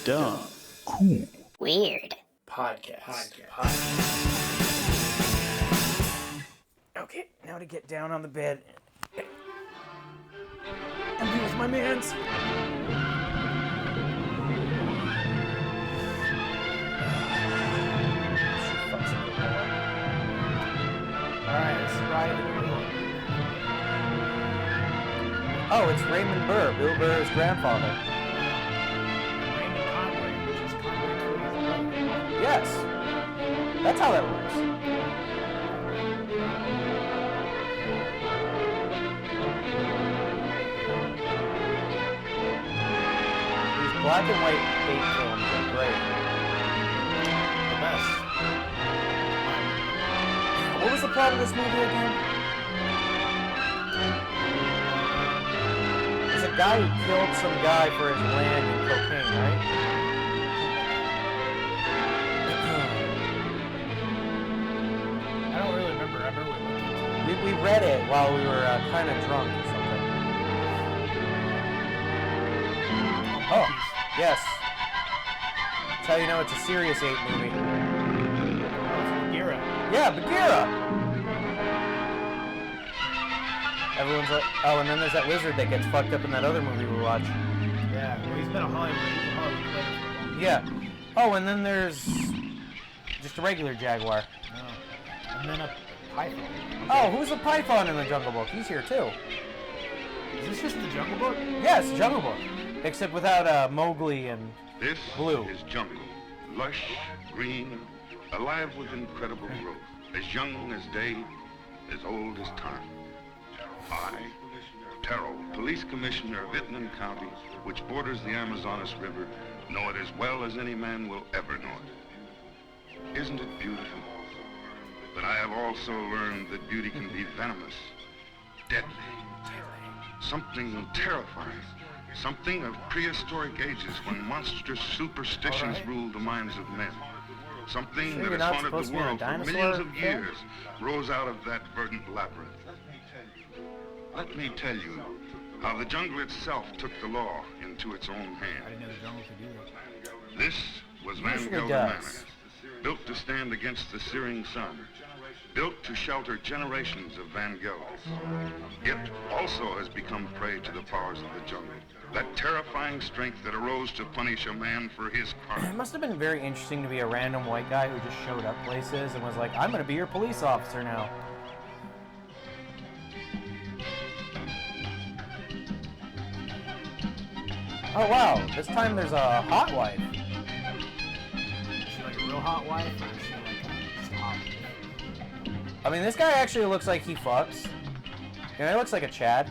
Dumb. Cool. Weird. Podcast. Okay, now to get down on the bed and be with my mans. Alright, let's ride the wheel. Oh, it's Raymond Burr, Bill Burr's grandfather. Raymond Conway, which is Conway Twitty's brother. Yes. That's how that works. These black and white 8 films are great. The best. What was the plot of this movie again? There's a guy who killed some guy for his land and cocaine, right? I don't really remember. I remember we looked into it. We read it while we were kind of drunk or something. Oh, yes. That's how you know it's a serious 8 movie. Bagheera. Yeah, Bagheera! Everyone's like, oh, and then there's that lizard that gets fucked up in that other movie we watched. Yeah, well, he's been a Hollywood player for a long time. Yeah. Oh, and then there's just a regular jaguar. Oh. And then a python. Oh, who's the python in the Jungle Book? He's here too. Is this just the Jungle Book? Yes, Jungle Book. Except without Mowgli and This Blue. is jungle, lush, green, alive with incredible growth, as young as day, as old as time. I, Terrell, Police Commissioner of Itnan County, which borders the Amazonas River, know it as well as any man will ever know it. Isn't it beautiful? But I have also learned that beauty can be venomous, deadly, something terrifying. Something of prehistoric ages when monstrous superstitions ruled the minds of men. Something Sure that you're has not haunted supposed the to be in a world for dinosaur millions of film? years rose out of that verdant labyrinth. Let me tell you how the jungle itself took the law into its own I hand. didn't know the jungle could do that. This was Van Usually Gelder does. Manor, built to stand against the searing sun, built to shelter generations of Van Gelders. It also has become prey to the powers of the jungle, that terrifying strength that arose to punish a man for his It crime. must have been very interesting to be a random white guy who just showed up places and was like, I'm gonna be your police officer now. Oh wow, this time there's a hot wife. Is she like a real hot wife, or is she like just hot? I mean, this guy actually looks like he fucks. Yeah, he looks like a Chad.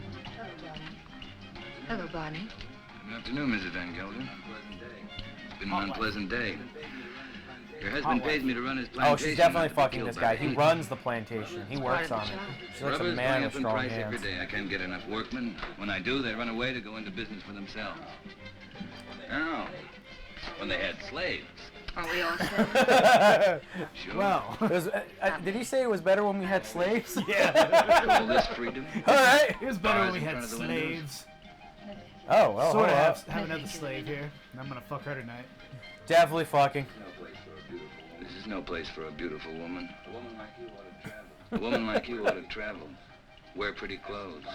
Hello, Barney. Good afternoon, Mrs. Van Gelder. It's been an unpleasant day. Your husband pays me to run his plantation. Oh, she's definitely not to be fucking killed this by guy. He anyone. runs the plantation. He works on it. She looks a Rubber's man going with up in strong price every hands. day. I can't get enough workmen. When I do, they run away to go into business for themselves. Oh, when they had slaves. Are we all set? Sure. Well, It was, did he say it was better when we had slaves? yeah. All this freedom. All right. It was better when we Bars in had front of the windows. slaves. Oh, well, Sort hold of up. have another slave here, and I'm gonna fuck her tonight. Definitely fucking. This is no place for a beautiful woman. A woman like you ought to travel. Wear pretty clothes. I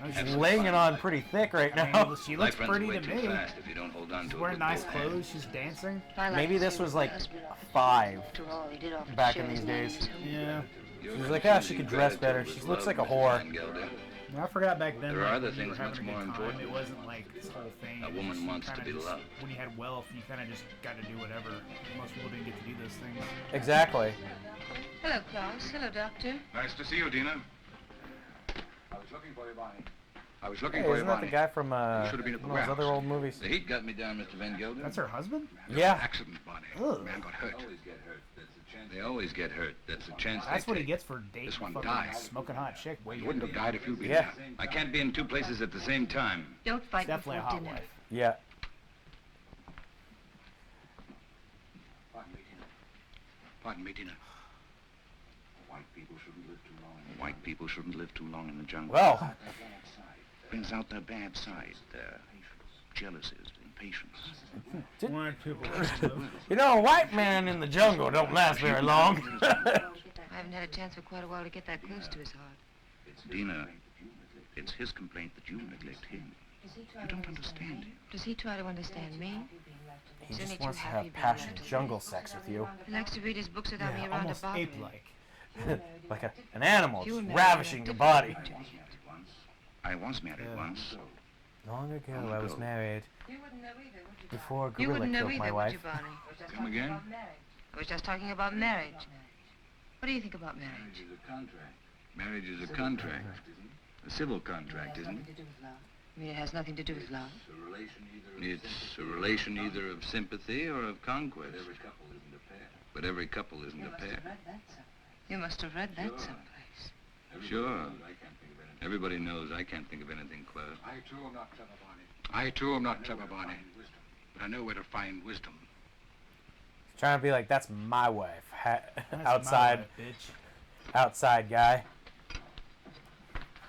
don't know, She's she's laying it on pretty thick right I now. mean, she Life looks runs pretty away to too me. fast if you don't hold on She's to it wearing with nice both hands. clothes. She's dancing. I like Maybe to this see was what like my husband offered 5. After all, he did offer to back share in his these money, days. so- Yeah. You're She's like, ah, she refusing could dress better. gratitude She with looks love, like a Mrs. whore. Van Gelder. I forgot back then. There are like, other when you were things having much a good more time, important. It wasn't like this whole thing. A It woman was wants to kinda be just- loved. When you had wealth, you kind of just got to do whatever. Most people didn't get to do those things. Exactly. Hello, Klaus. Hello, Doctor. Nice to see you, Dina. I was looking for you, Bonnie. I was looking Hey, for you, isn't that the Bonnie. guy from Should have been at the one of those other warehouse. old movies? The heat got me down, Mr. Van Gelder. That's her husband? Yeah. Accident, Bonnie. Ugh. Man got hurt. They always get hurt. That's a chance That's they what he take. gets for dating This one fucking died. smoking hot chick. Way He wouldn't have died if you'd been Yeah. there. I can't be in two places at the same time. Don't fight Definitely a before hot dinner. wife. Yeah. Pardon me, Dina. White people shouldn't live too long. White people shouldn't live too long in the jungle. Well, Brings out their bad side, their jealousies. patience. Warrant people to live. You know, a white man in the jungle don't last very long. I haven't had a chance for quite a while to get that close to his heart. Dina, it's his complaint that you neglect him. You don't understand him. Does he try to understand me? He Isn't just he too wants to happy have being passionate left jungle sex with you. He likes to read his books without me Yeah, around almost to bother me. ape-like. Like an animal, You just and ravishing your body. I was married once. Long ago, I was married. You wouldn't know either, would you? Before a You gorilla wouldn't know killed either, my would you, wife. Barney? Come again? I was just talking about marriage. What do you think about marriage? Marriage is a contract. A civil contract, isn't it? I mean, it has nothing to do with love. It's a relation either of sympathy or of conquest. But every couple isn't a pair. You must have read that someplace. Sure. Everybody knows I can't think of anything clever. I too am not clever, Barney. But I know where to find wisdom. Trying to be like, that's my wife. That's Outside, my wife, bitch. outside guy.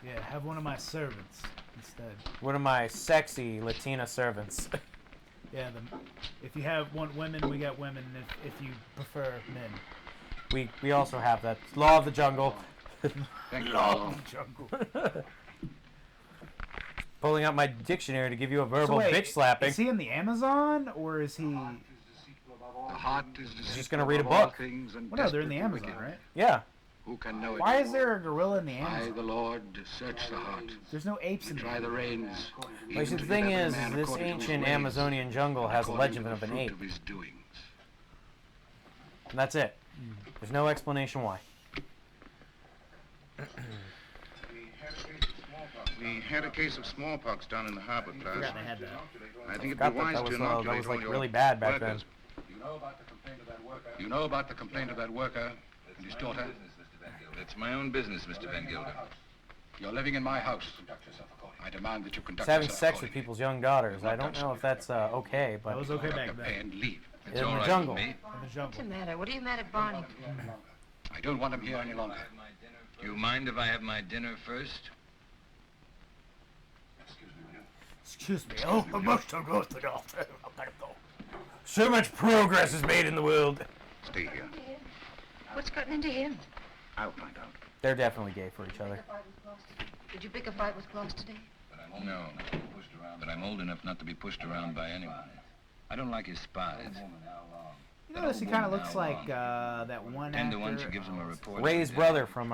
Yeah, have one of my servants instead. One of my sexy Latina servants. Yeah, if you want women, we got women. If you prefer men. We also have that. Law of the jungle. Thank you. Law of the jungle. Pulling out my dictionary to give you a verbal So wait, bitch slapping. Is he in the Amazon or is he? The heart is just gonna read a deceitful of all book. things and Well, no, they're in the desperately Amazon, wicked. right? Yeah. Who can know it? Why is there a gorilla in the I, Amazon? the Lord, search the heart. There's no apes in Try there. the reins. Well, see, the thing is, this ancient Amazonian jungle has a legend of an ape. Of his doings. And that's it. There's no explanation why. We had a case of smallpox down in the harbor, I class. forgot they had that. I think it'd Forgot be that wise that to was, inoculate that was all like your really bad back then. workers. You know about the complaint of that worker? You know about the complaint of that worker and his daughter? It's my own business, Mr. Van Gilder. You're living in my house. I demand that you conduct It's having yourself sex with accordingly. people's young daughters. I don't know if that's okay, That but was okay back Pay then. and leave. It's in all the right jungle. with me. In the What's jungle. the matter? What are you mad at Barney for? I don't want him here any longer. Do you mind if I have my dinner first? Excuse me. Oh, I must have got it off. I better go. So much progress is made in the world. Stay here. What's gotten into him? I'll find out. They're definitely gay for each other. Did you pick a fight with Claus today? No. But I'm old enough not to be pushed around by anyone. I don't like his spies. You notice he kind of looks like that one 10 actor. to 1, she gives him a report. Ray's brother from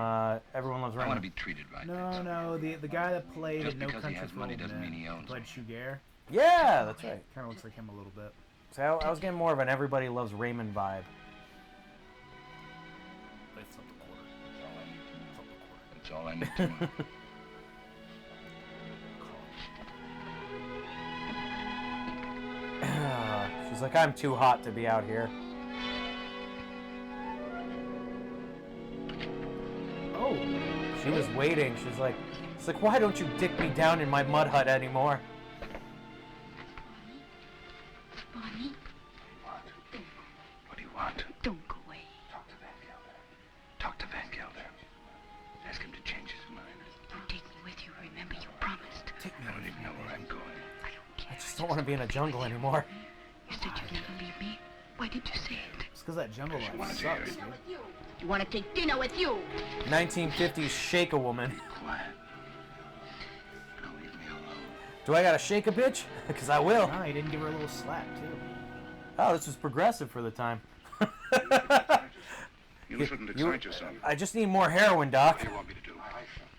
Everyone Loves I want to Raymond. be treated right. No, the guy that played Just in No because he Country has for money Old doesn't Men, mean he owns played Sugar. Yeah, that's right. Kind of looks like him a little bit. So I was getting more of an Everybody Loves Raymond vibe. That's all I need to know. She's like, I'm too hot to be out here. Oh, She was waiting. She's like, why don't you dick me down in my mud hut anymore? Barney, What do you want? don't go away. Talk to Van Gelder. Ask him to change his mind. Don't take me with you. Remember, you promised. I don't even know where I'm going. I don't care. I just don't want to be in a jungle anymore. You said you'd never leave me. Why did you say it? it's because that jungle life wanted to hear sucks, it. dude. You want to take dinner with you? 1950s shake a woman. Quiet. Now leave me alone. Do I gotta shake a bitch? Because I will. No, he didn't give her a little slap, too. Oh, this was progressive for the time. You shouldn't excite yourself. I just need more heroin, Doc. What do you want me to do?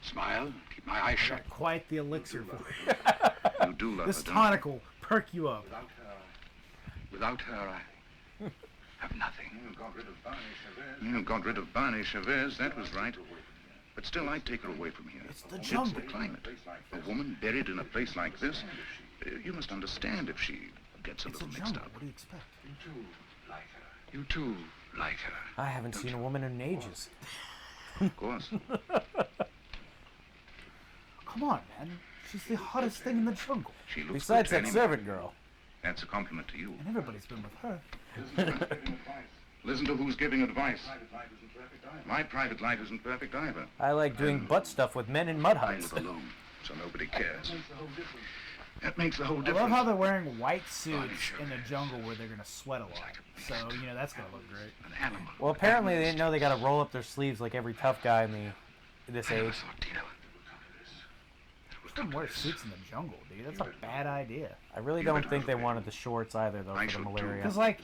Smile, keep my eyes shut. Quite the elixir for you. You do love This her, don't tonic will perk you up. Without her, I have nothing. you? You got rid of Barney Chavez, that was right. But still, I'd take her away from here. It's the It's jungle. the climate. A woman buried in a place like this, you must understand if she gets a It's a little mixed jungle. up. What do you expect? You too like her. I haven't seen a woman in ages. Of course. Come on, man. She's the hottest thing in the jungle. She looks Besides good that to servant anyone. girl. That's a compliment to you. And everybody's been with her. Listen to who's giving advice. My private life isn't perfect either. I like doing butt stuff with men in mud I huts. live alone, so nobody cares. That makes the whole I difference. love how they're wearing white suits Barney Chavez. in the jungle where they're gonna sweat a lot. So that's gonna look great. An animal. Well, apparently they didn't know they gotta roll up their sleeves like every tough guy in this I never age. saw Tito. Don't wear suits in the jungle, dude. That's a bad idea. I really don't think they wanted the shorts either, though, for the malaria. Because like,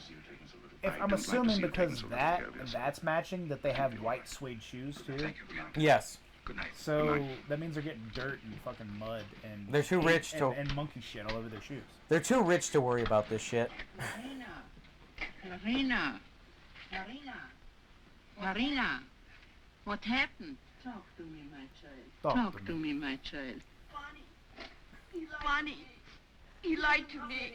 if I I'm don't like to assuming see you because taking so that much care of and yourself. that's matching, that they have white suede shoes too. Thank you for your Yes. Good night. So Good night. that means they're getting dirt and fucking mud and They're too rich to- and monkey shit all over their shoes. They're too rich to worry about this shit. Marina. Marina. What happened? Talk to me, my child. Talk to me, my child. Barney, he lied to me.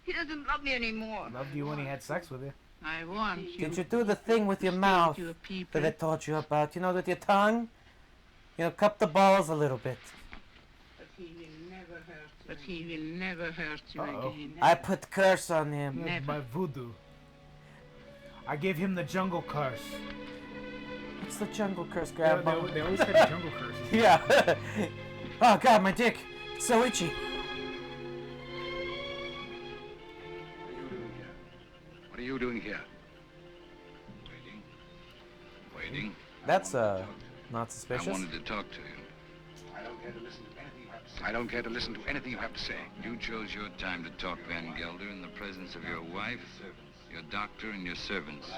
He doesn't love me anymore. Loved you when he had sex with you. I warned you. Did you do the thing with your mouth Your people. that I taught you about? You know, with your tongue? You know, cup the balls a little bit. But he will never hurt you Uh-oh. again. I put curse on him. That's my voodoo. I gave him the jungle curse. What's the jungle curse, They, Grandma? they always say the jungle curse. Yeah. Oh, God, my dick. It's so itchy. What are you doing here? Waiting. Waiting. That's, not I suspicious. wanted to talk to you. I don't care to listen to anything you have to say. You chose your time to talk, Van Gelder, in the presence of your wife, your doctor, and your servants.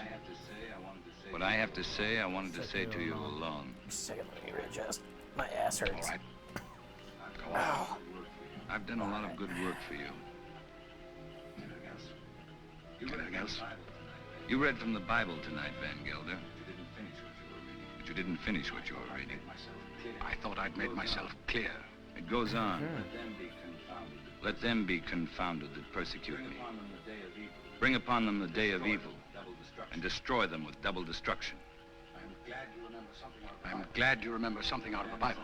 What I have to say, I wanted to say to you alone. Second, let me readjust. My ass All hurts. right. Go on. I've done a lot of good work for you. Anything else? You read from the Bible tonight, Van Gelder. But you didn't finish what you were reading. I thought I'd made myself clear. It goes on. Let them be confounded that persecute me. Bring upon them the day of evil, and destroy them with double destruction. I'm glad you remember something out of the Bible.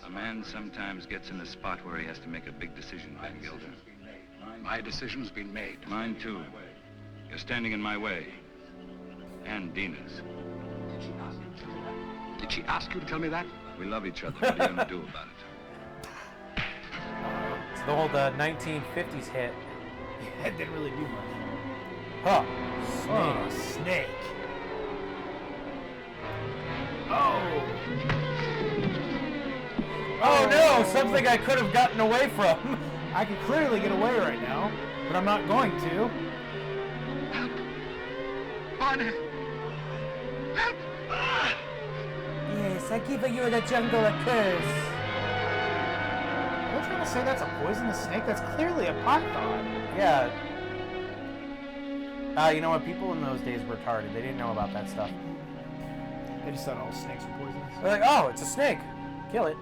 A man sometimes gets in a spot where he has to make a big decision, Van Gelder. My decision's been made. Mine too. You're standing in my way. And Dina's. Did she ask you to tell me that? We love each other. What are you going to do about it? It's the old 1950s hit. It didn't really do much. Huh. Oh, snake. Oh. Oh no! Something I could have gotten away from. I can clearly get away right now, but I'm not going to. Help! Barney! Help! Yes, I give you the jungle a curse. Are you trying to say that's a poisonous snake? That's clearly a python. Yeah. You know what? People in those days were retarded. They didn't know about that stuff. They just thought all snakes were poisonous. They're like, oh, it's a snake. Kill it.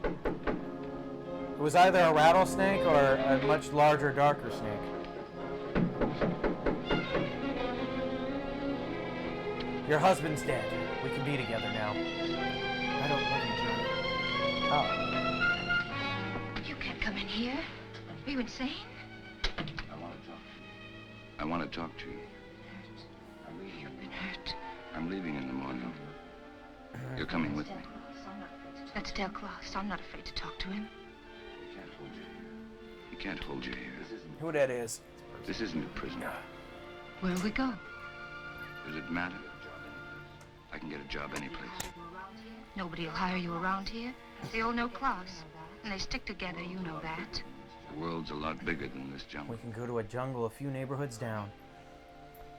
It was either a rattlesnake or a much larger, darker snake. Your husband's dead. We can be together now. I don't love you, Johnny. Oh. You can't come in here. Are you insane? I want to talk to you. You've been hurt. I'm leaving in the morning. You're coming with me. That's Del Closs. I'm not afraid to talk to him. He can't hold you here. Who that is? This isn't a prison. Where'll we go? Does it matter? I can get a job anyplace. Nobody will hire you around here. They all know Klaus. And they stick together, you know that. The world's a lot bigger than this We jungle. can go to a jungle a few neighborhoods down.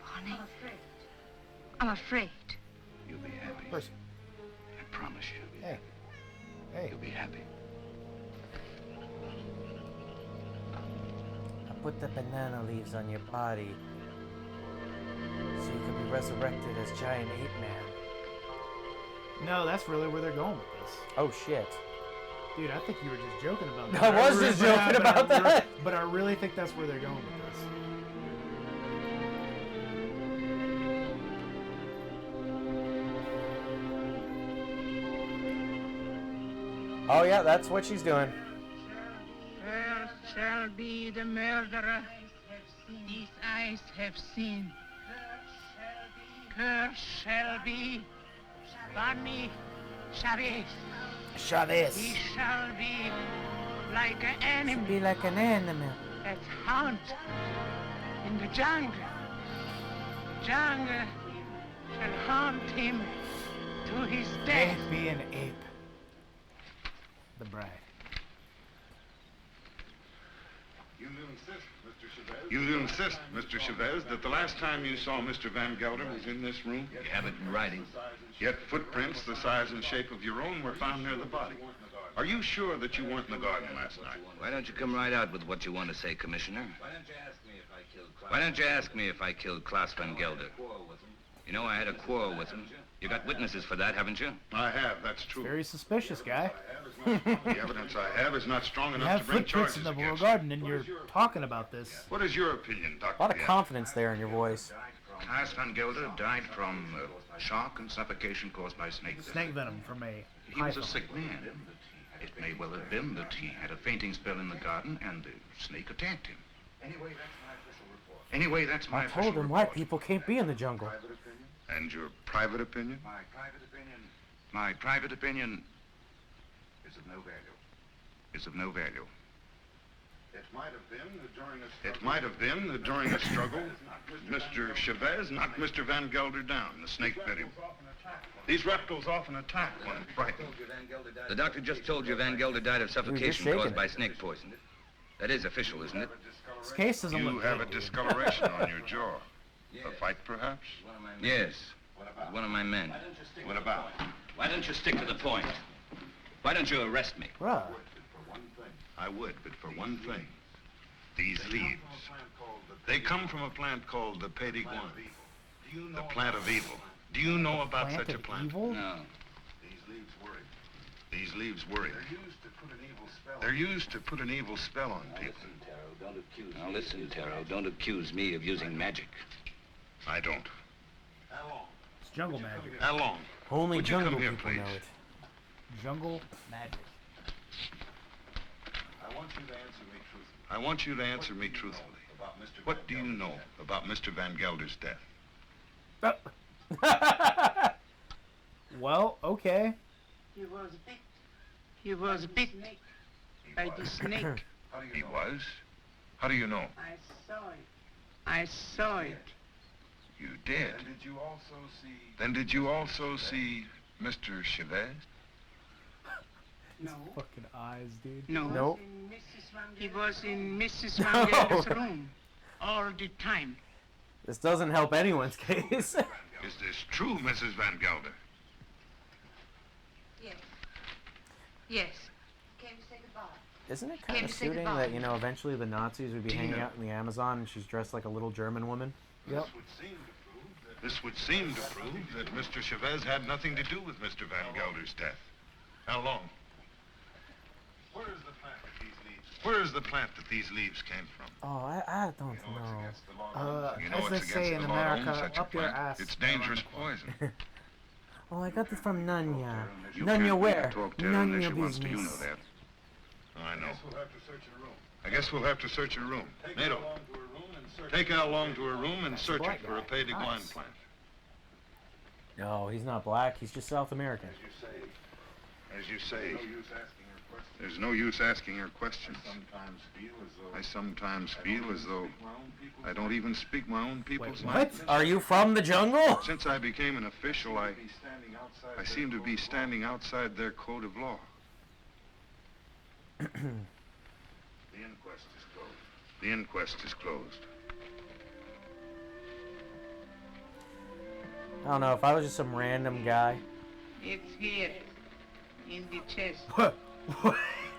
Barney, I'm afraid. You'll be happy. Percy. I promise you. Hey. Hey. You'll be happy. I put the banana leaves on your body so you can be resurrected as giant ape man. No, that's really where they're going with this. Oh shit. Dude, I think you were just joking about that. I was just joking about that. But I really think that's where they're going with this. Oh yeah, that's what she's doing. Where shall be the murderer? These eyes have seen. Curse shall be Barney Chavez. He Chavez. shall be like an animal Be like an animal. that haunts in the jungle. Jungle shall haunt him to his death. Can't be an ape. The bride. You insist, Mr. Chavez, that the last time you saw Mr. Van Gelder was in this room? You have it in writing. Yet footprints the size and shape of your own were found near the body. Are you sure that you weren't in the garden last night? Why don't you come right out with what you want to say, Commissioner? Why don't you ask me if I killed Klaus Van Gelder? You know I had a quarrel with him. You got witnesses for that, haven't you? I have, that's true. Very suspicious, guy. The evidence I have is not strong You enough have to bring footprints charges in the against garden and you're talking about this. What is your opinion, Dr. A lot of Bianchi? confidence there in your voice. Klaus Van Gelder died from shock and suffocation caused by snake Snake venom from a He was a python. sick man. It may well have been that he had a fainting spell in the garden and the snake attacked him. Anyway, that's my I official told him report. white people can't be in the jungle. And your private opinion? My private opinion is of no value. Is of no value. It might have been that during a struggle, Mr. Chavez knocked Mr. Van Gelder down. The snake bit him. These reptiles often attack when frightened. The doctor just told you Van Gelder died of suffocation shaking caused it. by snake poison. That is official, isn't it? This case doesn't You look have a good. discoloration on your jaw. A fight, perhaps? Yes. With one of my men. What about? Why don't you stick to the point? Why don't you arrest me? Bruh. I would, but for one thing. These leaves. They come from a plant called the Payton. The plant of evil. Do you know about Plant such a of plant? evil? No. These leaves worry. They're used to put an evil spell on people. Now listen, Taro, don't accuse me of using magic. I don't. It's jungle magic. How long? Only Would you jungle come here, people please? know it. Jungle magic. I want you to answer me truthfully. What do you know about Mr. Van Gelder's death? Well, okay. He was bit. He was bit by the snake. He was? How do you know? I saw it. I saw it. You did. Then did you also see Mr. Chavez? No. Fucking eyes, dude. No. Nope. He was in Mrs. Van Gelder's room all the time. This doesn't help anyone's case. Is this true, Mrs. Van Gelder? Yes. Yes. Came to say goodbye. Isn't it Came kind of to say suiting goodbye. that, you know, eventually the Nazis would be hanging out in the Amazon and she's dressed like a little German woman? Yep. This would seem to prove that Mr. Chavez had nothing to do with Mr. Van Gelder's death. How long? Where is the plant that these leaves came from? Oh, I don't know. You know As they it's say against in the law to own America, such a up your plant. ass. It's dangerous poison. Oh, I got this from Nanya. You Nanya can't where? talk to her unless she Nanya wants to, you know business. that. I know. I guess we'll have to search her room. Nato, take Al long to her room and search it for a Payton Nice. plant. No, he's not black. He's just South American. As you say, there's no use asking her questions. I sometimes feel as though I don't even speak my own people's Wait, language. what? Are you from the jungle? Since I became an official, I seem to be standing outside their code of law. The inquest is closed. The inquest is closed. I don't know. If I was just some random guy, It's here, in the chest.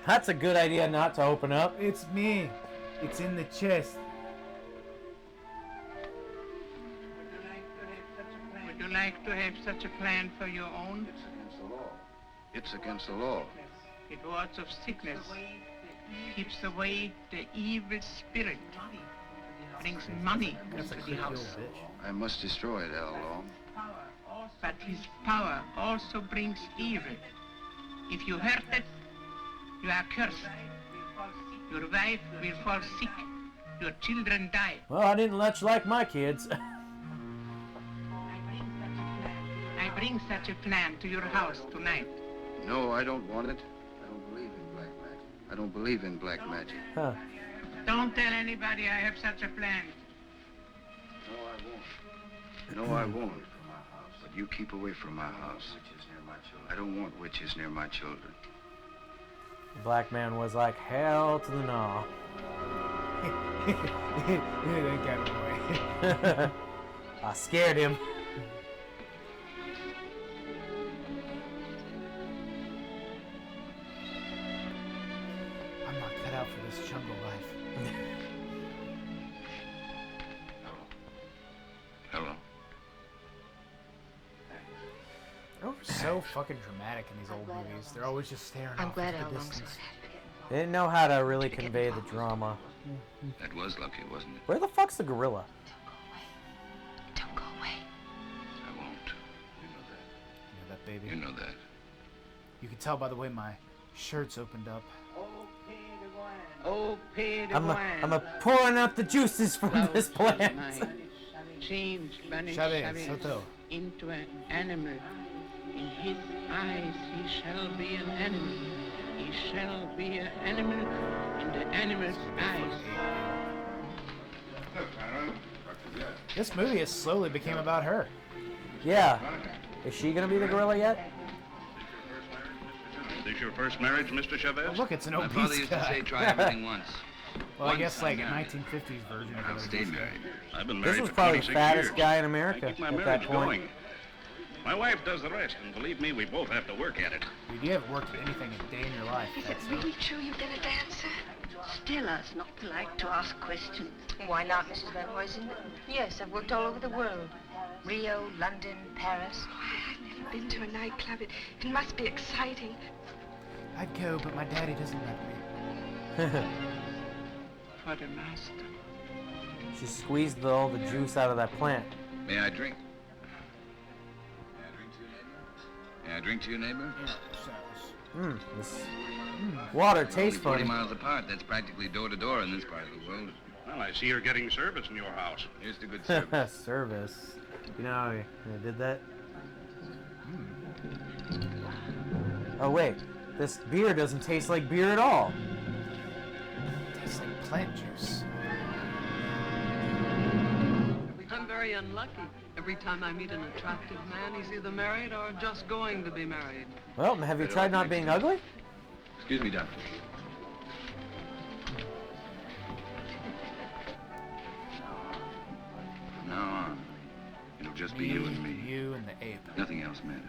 that's a good idea not to open up. It's me. It's in the chest. Would you like to have such a plan for your own? It's against the law. It wards of sickness, keeps away the evil spirit, brings money That's a into creepy the old house. bitch. I must destroy it, Al Long. But his power also brings evil. If you hurt it, you are cursed. Your wife will fall sick. Your children die. Well, I didn't much like my kids. I bring such a plan to your house tonight. No, I don't want it. I don't believe in black magic. I don't believe in black magic. Huh. Don't tell anybody I have such a plan. No, I won't. But you keep away from my house. I don't want witches near my children. The black man was like, hell to the no. That got away. I scared him. I'm not cut out for this jungle life. Hello. They're so fucking dramatic in these old movies. They're always just staring I'm off glad into how the long's distance. They didn't know how to really convey the drama. That was lucky, wasn't it? Where the fuck's the gorilla? Don't go away. I won't. You know that, baby? You know that. You can tell by the way my shirt's opened up. Oh, pay the I'm a pouring out the juices from this plant. Change Barney Chavez, Chavez Soto. into an animal. In his eyes he shall be an animal. He shall be an animal in the animal's eyes. This movie has slowly became about her. Yeah. Is she gonna be the gorilla yet? Is this your first marriage, Mr. Chavez? Oh, look, it's an My father obese used to guy. say, try everything once. Well, I Once guess like a I'm married. 1950s version of I'll it. stay married. I've been married This was for probably the 26 fattest years. guy in I America keep my at that marriage point. going. My wife does the rest, and believe me, we both have to work at it. Dude, you haven't worked at anything a day in your life. Is it That's really true you've been a dancer? Tell us not to like to ask questions. Why not, Mrs. Van Huysen? Yes, I've worked all over the world. Rio, London, Paris. I've never been to a nightclub. It must be exciting. I'd go, but my daddy doesn't let me. For the master. She squeezed all the juice out of that plant. May I drink? May I drink to you, neighbor? This water Only tastes 40 funny. miles apart. That's practically door to door in this part of the world. Well, I see you're getting service in your house. Here's the good service. Service. You know how they did that? Oh wait, this beer doesn't taste like beer at all. Tastes like plant juice. I'm very unlucky. Every time I meet an attractive man, he's either married or just going to be married. Well, have you tried not being ugly? Excuse me, doctor. From now on, it'll just be you and me. You and the ape. Nothing else matters.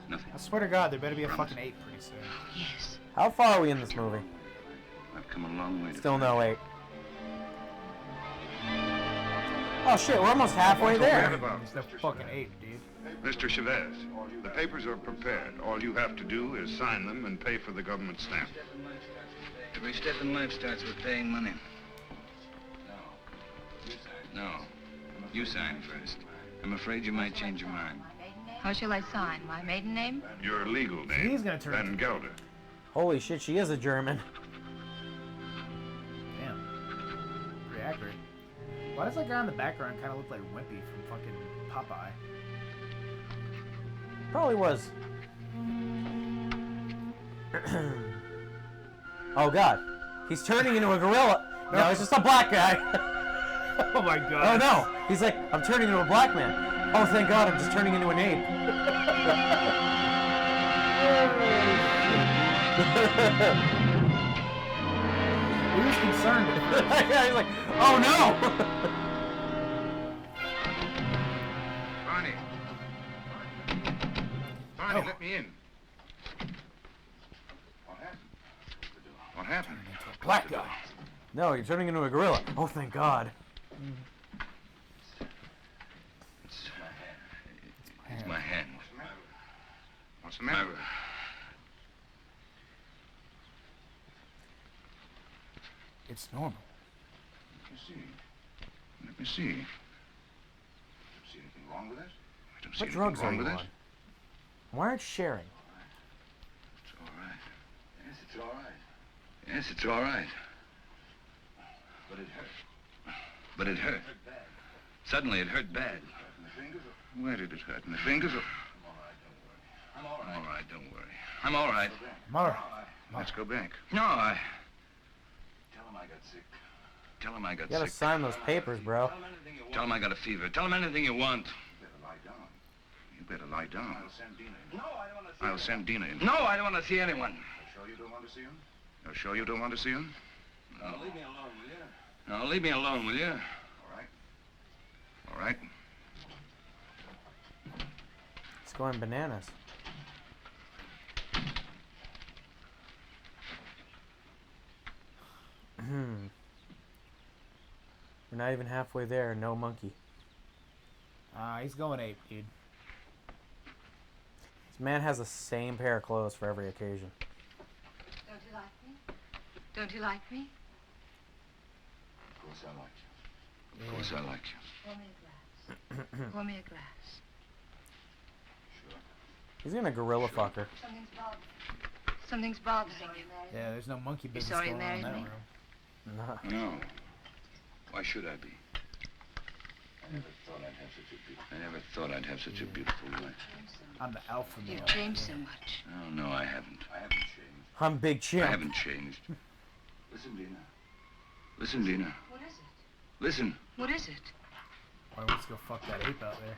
Nothing. I swear to God, there better be a fucking ape pretty soon. Yes. How far are we in this movie? I've come a long way to Still find no you. ape. Oh shit, we're almost halfway there. There's no fucking ape, dude. Mr. Chavez, the papers are prepared. All you have to do is sign them and pay for the government stamp. Every step in life starts with paying money. No. You sign first. I'm afraid you might change your mind. How shall I sign? My maiden name? Your legal name, He's gonna turn Van into- Gelder. Holy shit, she is a German. Damn. Pretty accurate. Why does that guy in the background kind of look like Wimpy from fucking Popeye? Probably was. Oh god. He's turning into a gorilla. No, it's just a black guy. Oh my god. Oh no. He's like, I'm turning into a black man. Oh, thank god, I'm just turning into an ape. He was concerned at first. He's like, oh no. Barney. Barney, let me in. What happened? What happened? Black guy. No, you're turning into a gorilla. Oh, thank god. It's my hand. What's the matter? It's normal. Let me see. See anything wrong with it? I don't see What anything drugs are wrong you with on? it. Why aren't you sharing? It's all right. Yes, it's all right. Yes, it's all right. But it hurt. But it hurt. Suddenly, it hurt bad. In the fingers? Where did it hurt? In the fingers? I'm all right, don't worry. I'm all right. I'm alright. Let's go back. No, I... Tell him I got sick. Tell him I got sick. You gotta sign those papers, bro. Tell him I got a fever. Tell him anything you want. You better lie down. You better lie down. I'll send Dina in. No, I don't want to see I'll send Dina in. No, I don't want to see anyone. You're sure you don't want to see him? You're sure you don't want to see him? No. Leave me alone, will you? No, leave me alone, will you? All right. All right. It's going bananas. We're not even halfway there. No monkey. He's going ape, dude. This man has the same pair of clothes for every occasion. Don't you like me? Don't you like me? Of course I like you. Of course I like you. Pour me a glass. Pour me a glass. Sure. He's gonna gorilla fuck her. Something's bothering. Something's bothering you. Yeah, there's no monkey business sorry you going on in married that me? room. No. No. Why should I be? I never thought I'd have such a beautiful... I never thought I'd have such a beautiful wife. I'm the alpha male. You've changed so much. Oh, no, I haven't. I haven't changed. I'm Big I Chimp. haven't changed. Listen, Dina. Listen, Dina. What is it? Listen. What is it? Boy, let's go fuck that ape out there.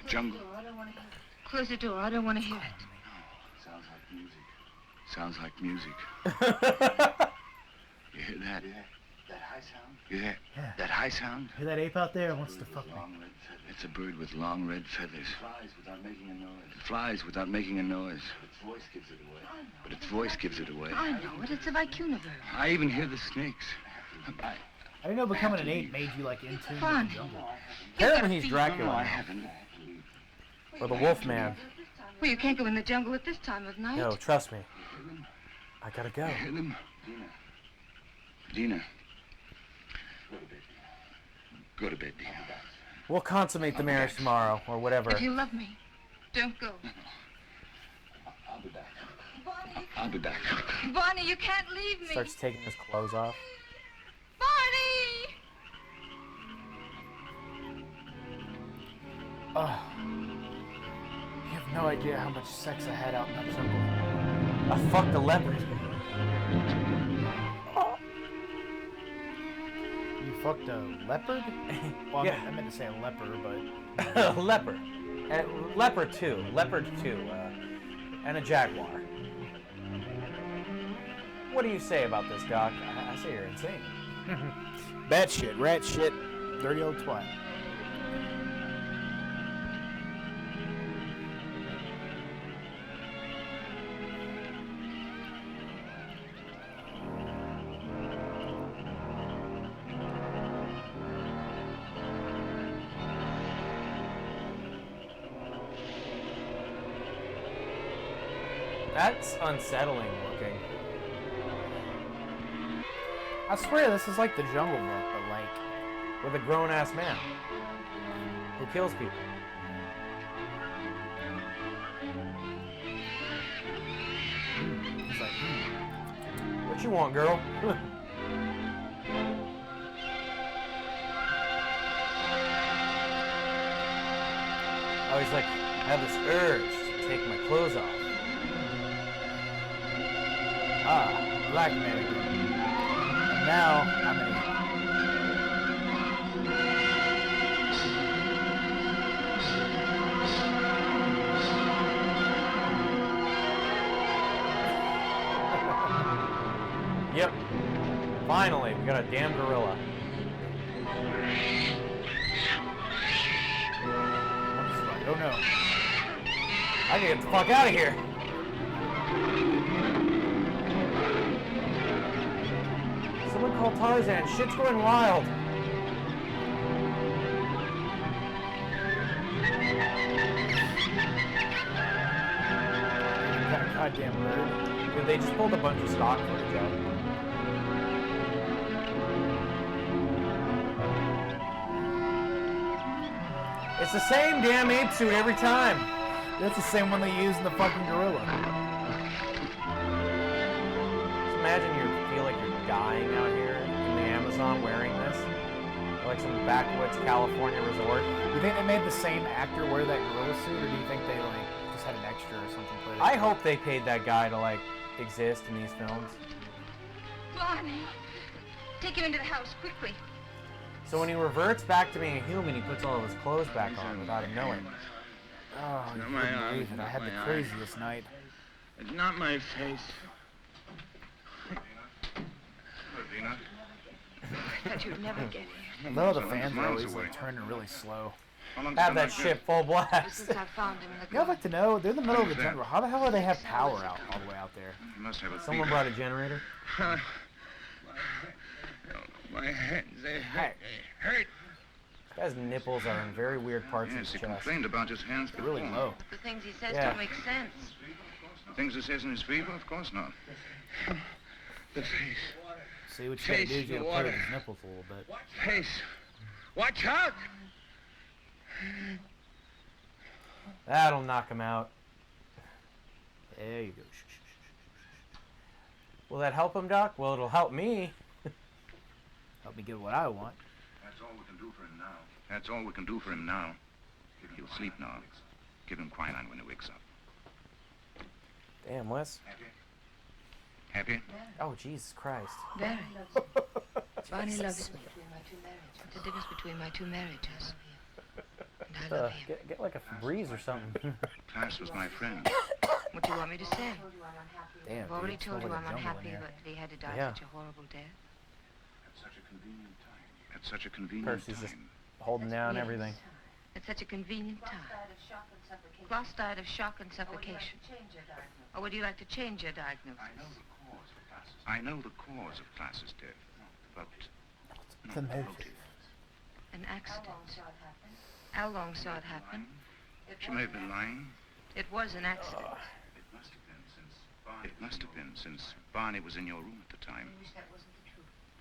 Jungle. I don't want to hear it. Close the door. I don't want to hear it. Sounds like music. Sounds like music. You hear that? Yeah. That high sound? You hear Yeah. that high sound? Hear that ape out there? Wants to fuck me. Long red feathers. It's a bird with long red feathers. Flies without making a noise. It flies without making a noise. Its voice gives it away. But its voice gives it away. I know it. It's a vicuniverse. I even hear the snakes. I didn't know becoming an ape made you like in tune with Fun. the jungle. Apparently he's No, Dracula. I haven't. Or the Wolf Man. Well, you can't go in the jungle at this time of night. No, trust me. I gotta go. You hear them? Dina. Dina. Go to bed, Dina. Go to bed, Dina. We'll consummate the marriage tomorrow, or whatever. If you love me, don't go. I'll be back. Barney, I'll be back. Barney, you can't leave me. Starts taking his clothes off. Barney! Oh. You have no idea how much sex I had out in that jungle. I fucked a leopard. You fucked a leopard? Well, Yeah. I meant to say a leper, but... Leopard. Leopard 2. Leopard 2. And a jaguar. What do you say about this, Doc? I say you're insane. Bat shit, rat shit, dirty old twat. That's unsettling looking. I swear this is like the Jungle Book, but like... With a grown-ass man. Who kills people. He's like, What you want, girl? Oh, he's like, I have this urge to take my clothes off. black man again. And now, I'm an ape. Yep. Finally, we got a damn gorilla. Oh no. I gotta get the fuck out of here. Someone call Tarzan. Shit's going wild. That goddamn bird. Dude, they just pulled a bunch of stock footage out. It's the same damn ape suit every time. That's the same one they use in the fucking gorilla. Just imagine you feel like you're dying out here in the Amazon wearing this. Or like some backwoods California resort. Do you think they made the same actor wear that gorilla suit, or do you think they like just had an extra or something. Played I hope they paid that guy to, like, exist in these films. Barney, take him into the house, quickly. So when he reverts back to being a human, he puts all of his clothes back on without him knowing. Oh, you couldn't believe it. I had the craziest night. It's not my face. Dina. I thought you'd never get here. No, the fans are always like turning really slow. Have that shit full blast. Since I found him in the You know, I'd like to know, they're in the middle of the jungle. How the hell do they have power out all the way out there? You must have a Someone fever. brought a generator. My hands, they Hey. hurt. This guy's nipples are in very weird parts Yes, of he his chest. complained about his hands before. Really low. The things he says Yeah. don't make sense. The things he says in his fever? Of course not. The face. See, what you gotta do is you gotta play with his nipples a little bit. Face. Watch out! That'll knock him out. There you go. Will that help him, Doc? Well, it'll help me. Help me get what I want. That's all we can do for him now. That's all we can do for him now. He'll sleep now. Give him quinine when he wakes up. Damn, Wes. Happy? Oh, Jesus Christ. Very. Barney loves me. It's the difference between my two marriages. And I love him. Get like a breeze or something. Class was my friend. What do you want me to say? Damn, I've already dude, it told smells you like a I'm jungle in unhappy here. that he had to die Yeah. such a horrible death. At such a convenient time. At such a convenient Percy's just time. holding down Yes. everything. At such a convenient time. Klaus died of shock and suffocation. Or would you like to change your diagnosis? I know the cause of Class's death, but not The the motive. motive. An accident. How long saw it happen? She may have been lying. It was an accident. It must have been since Barney was in your room at the time.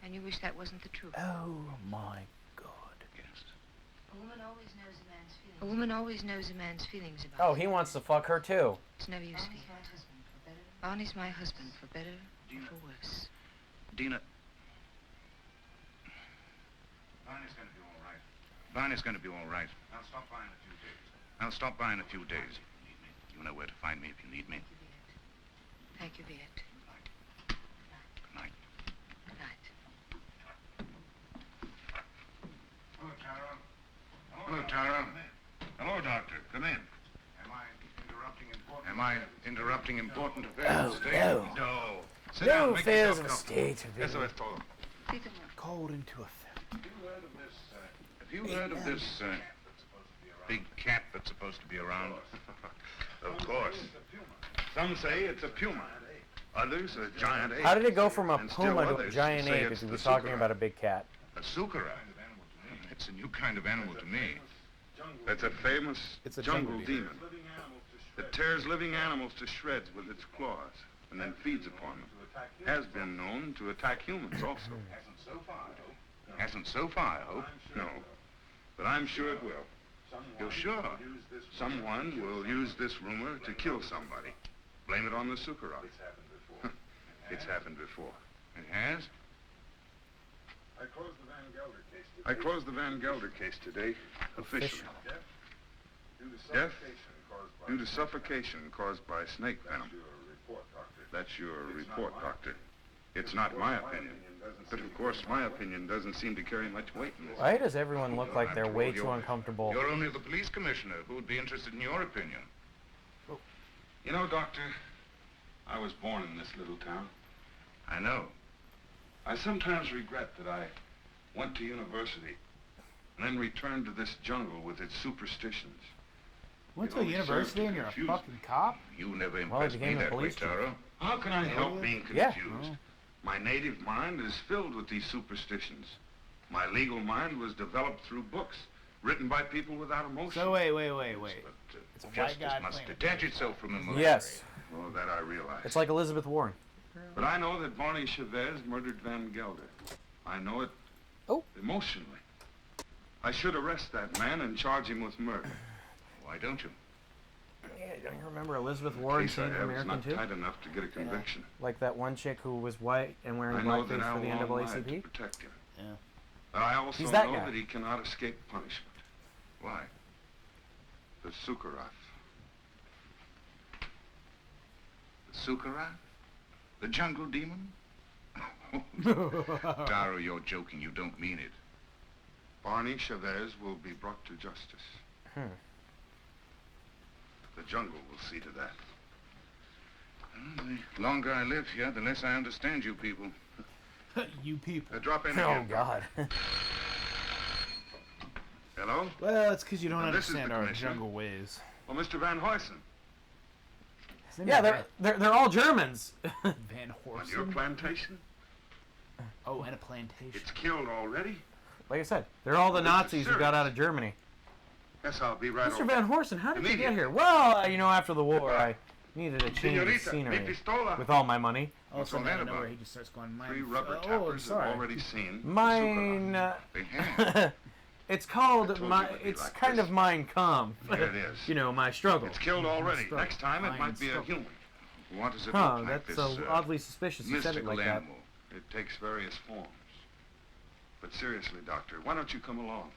And you wish that wasn't the truth. Oh my God. Yes. A woman always knows a man's feelings about Oh, he wants to fuck her too. It's no use, Vee. Barney's my husband, for better or for worse. Dina. Barney's going to be all right. Barney's going to be all right. I'll stop by in a few days. I'll stop by in a few days. You know where to find me if you need me. Thank you, Viet. Good night. Good night. Hello, Tara. Hello, Tara. Hello, Doctor. Come in. Am I interrupting important affairs of state? no. No. Sit No down. Make affairs yourself of comfortable. state. Eso es todo. Called into effect. Have you heard of this big cat that's supposed to be around? Of course. Some say it's a puma. Others a giant ape. How did it go from a And still puma to a others giant say ape it's if he the was talking sukara. about a big cat? A sukara. It's a new kind of animal to me. That's a famous It's a jungle jungle demon. It tears living animals to shreds with its claws and then feeds upon them. Has been known to attack humans also. Hasn't so far, I hope. No, but I'm sure it will. You're sure? Someone will use this rumor to kill somebody. Blame it on the Sukara. It's happened before. It has? I closed the Van Gelder case today, officially. Death due to suffocation caused by snake venom. That's your report, Doctor. It's not my opinion. But of course, my opinion doesn't seem to carry much weight in this. Why does everyone look like they're way too You're- uncomfortable? You're only the police commissioner who would be interested in your opinion. You know, Doctor, I was born in this little town. I know. I sometimes regret that I went to university and then returned to this jungle with its superstitions. Went It to a only served university to and you're a confuse fucking cop? You never Well, he impressed me became a that way, police chief. Taro. How can I help being Yeah. confused? My native mind is filled with these superstitions. My legal mind was developed through books written by people without emotion. So wait. But It's a white justice guy must playing a detach police itself from emotion. Yes. Well, that I realize. It's like Elizabeth Warren. But I know that Barney Chavez murdered Van Gelder. I know it emotionally. I should arrest that man and charge him with murder. Why don't you? Yeah, don't you remember Elizabeth The Warren case I saying have is American not too? tight enough to get a conviction. Like that one chick who was white and wearing I know that blackface I for the will lie to NAACP? protect him. Yeah. But I also He's that know guy. that he cannot escape punishment. Why? The Sukarath. Sukara? The jungle demon? Taro, you're joking. You don't mean it. Barney Chavez will be brought to justice. The jungle will see to that. Well, the longer I live here, the less I understand you people. You people. Drop in Oh, again. God. Hello? Well, it's because you don't This is understand the our commissioner. jungle ways. Well, Mr. Van Huysen, Yeah, they're all Germans. Van on your Horsen. plantation? Oh, and a plantation. It's killed already? Like I said, they're all the This is Nazis who got serious. out of Germany. Yes, I'll be right Mr. over. Van Horsen, how did you get Immediate. here? Well, you know, after the war, I needed a change of Senorita, scenery mi pistola. with all my money. All of a sudden, What's out of all that nowhere, about? he just starts going, mine. 3 rubber oh, I'm tappers have sorry. already seen Mine, They have. it's I called told you my. it would be It's like kind this. of Mein Kampf. Here it is. You know, my struggle. It's killed already. Struggle. Next time it Fine might be a struggle. human. What does it Huh? look like, That's this oddly suspicious. You said it mystical like that. animal? It takes various forms. But seriously, Doctor, why don't you come along?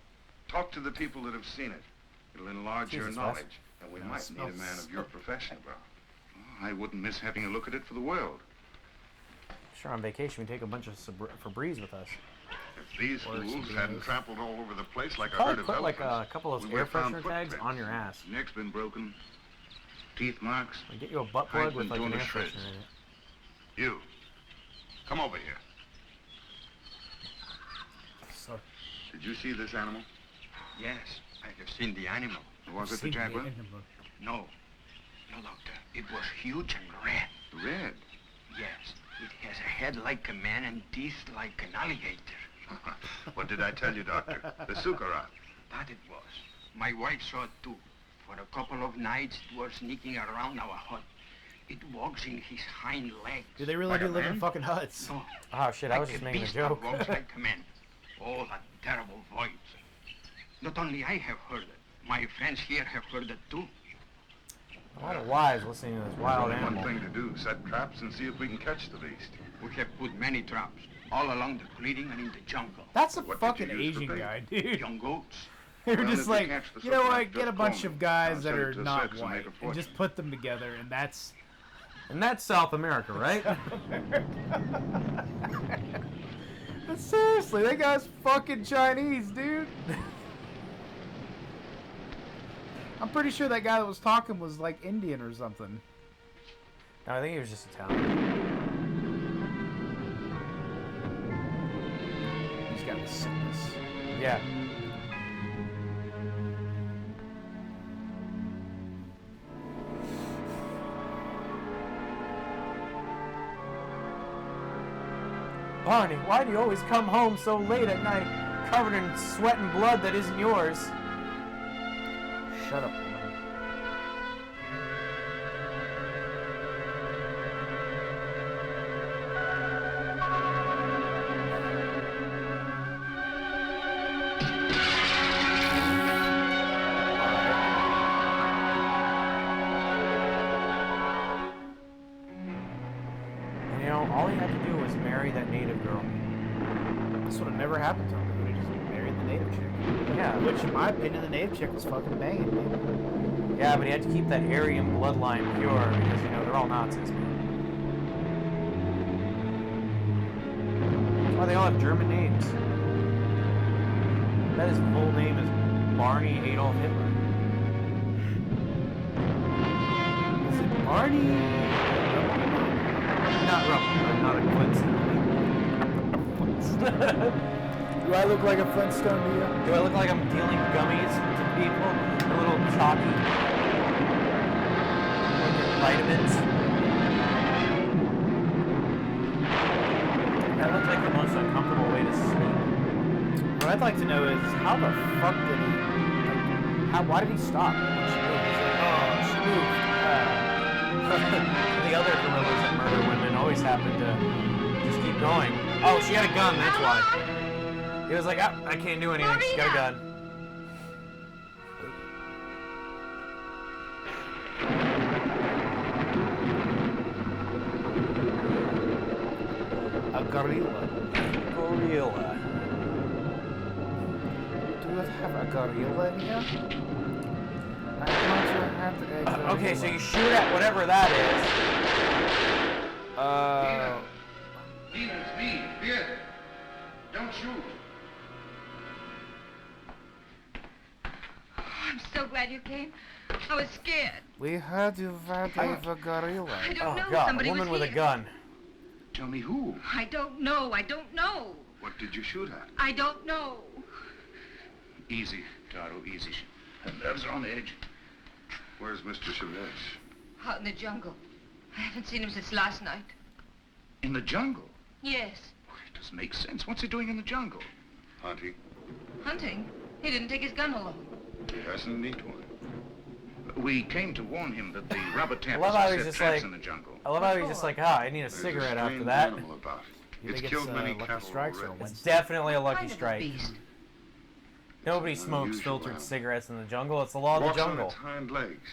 Talk to the people that have seen it. It'll enlarge your Jesus, Wes. knowledge, and we Yeah, might need a man of your profession. Oh, I wouldn't miss having a look at it for the world. Sure, on vacation we take a bunch of Febreze with us. If these Or fools something hadn't else. trampled all over the place like a Probably herd of put like elephants, a couple of we those would air have found freshener tags footprints. on your ass. Neck's been broken. Teeth marks. We get you a butt Hide's plug with been like an torn air to shreds. freshener in it. You, come over here. So, Did you see this animal? Yes, I have seen the animal. Was it the see jaguar? animal. No. No, doctor. It was huge and red. Red. Yes. It has a head like a man and teeth like an alligator. What did I tell you, Doctor? The Sukara. That it was. My wife saw it too. For a couple of nights it was sneaking around our hut. It walks in his hind legs. Do they really Like do a live in man? fucking huts? No, Oh shit! I was like just making a beast that joke. walks like a man. Oh, that terrible voice. Not only I have heard it, my friends here have heard it too. A lot of wives listening to this wild Only one animal. thing to do, set traps and see if we can catch the beast. We have put many traps, all along the clearing and in the jungle. That's a What did fucking you use for Asian bait? guy, dude. Young goats. They're Well, just if we like, catch the you know sucker, what? just Get a call bunch me. of guys I'll that send it are to not Sex and make white a and fortune. just put them together, and that's. And that's South America, right? Seriously, that guy's fucking Chinese, dude. I'm pretty sure that guy that was talking was like Indian or something. No, I think he was just Italian. He's got the sickness. Yeah. Barney, why do you always come home so late at night, covered in sweat and blood that isn't yours? Shut up, woman. You know, all he had to do was marry that native girl. This would have never happened to him. He would have just married the native chick. Yeah. Which, in my opinion, the native chick was fucking banging, dude. Yeah, but he had to keep that Aryan bloodline pure because, you know, they're all Nazis, man. That's why they all have German names. That his full name is Barney Adolf Hitler. Is it Barney? Not Rumble, not a Flintstone. Do I look like a Flintstone to you? Do I look like I'm dealing gummies to people? A little chalky? Like vitamins? That looks like the most uncomfortable way to sleep. What I'd like to know is how the fuck did he? Like, why did he stop? When she moved? He's like, oh, she moved. The other gorillas that murder women always happen to just keep going. Oh, she had a gun, that's why. He was like, ah, I can't do anything, she's got a gun. A gorilla. Gorilla. Do we have a gorilla in here? I'm not sure. have to exit. Okay, so you shoot at whatever that is. Nina, it's me. Here. Don't shoot. I'm so glad you came. I was scared. We heard you were the gorilla. I don't know. Oh God, a Somebody woman was with a here. gun. Tell me who? I don't know. I don't know. What did you shoot at? I don't know. Easy, Taro, easy. Her nerves are on edge. Where's Mr. Chavez? Out in the jungle. I haven't seen him since last night. In the jungle? Yes. It doesn't make sense. What's he doing in the jungle? Hunting. Hunting? He didn't take his gun along. He doesn't need one. We came to warn him that the rubber I tappers love how have he's set just traps like. in the jungle. I love how he's just like, I need a There's cigarette a after strange that. animal about it. You It's think killed many Lucky cattle Strikes or already. It's definitely a lucky Kind of a strike. beast. Nobody It's an smokes unusual filtered animal. cigarettes in the jungle. It's the law of the Walks on jungle. its hind legs.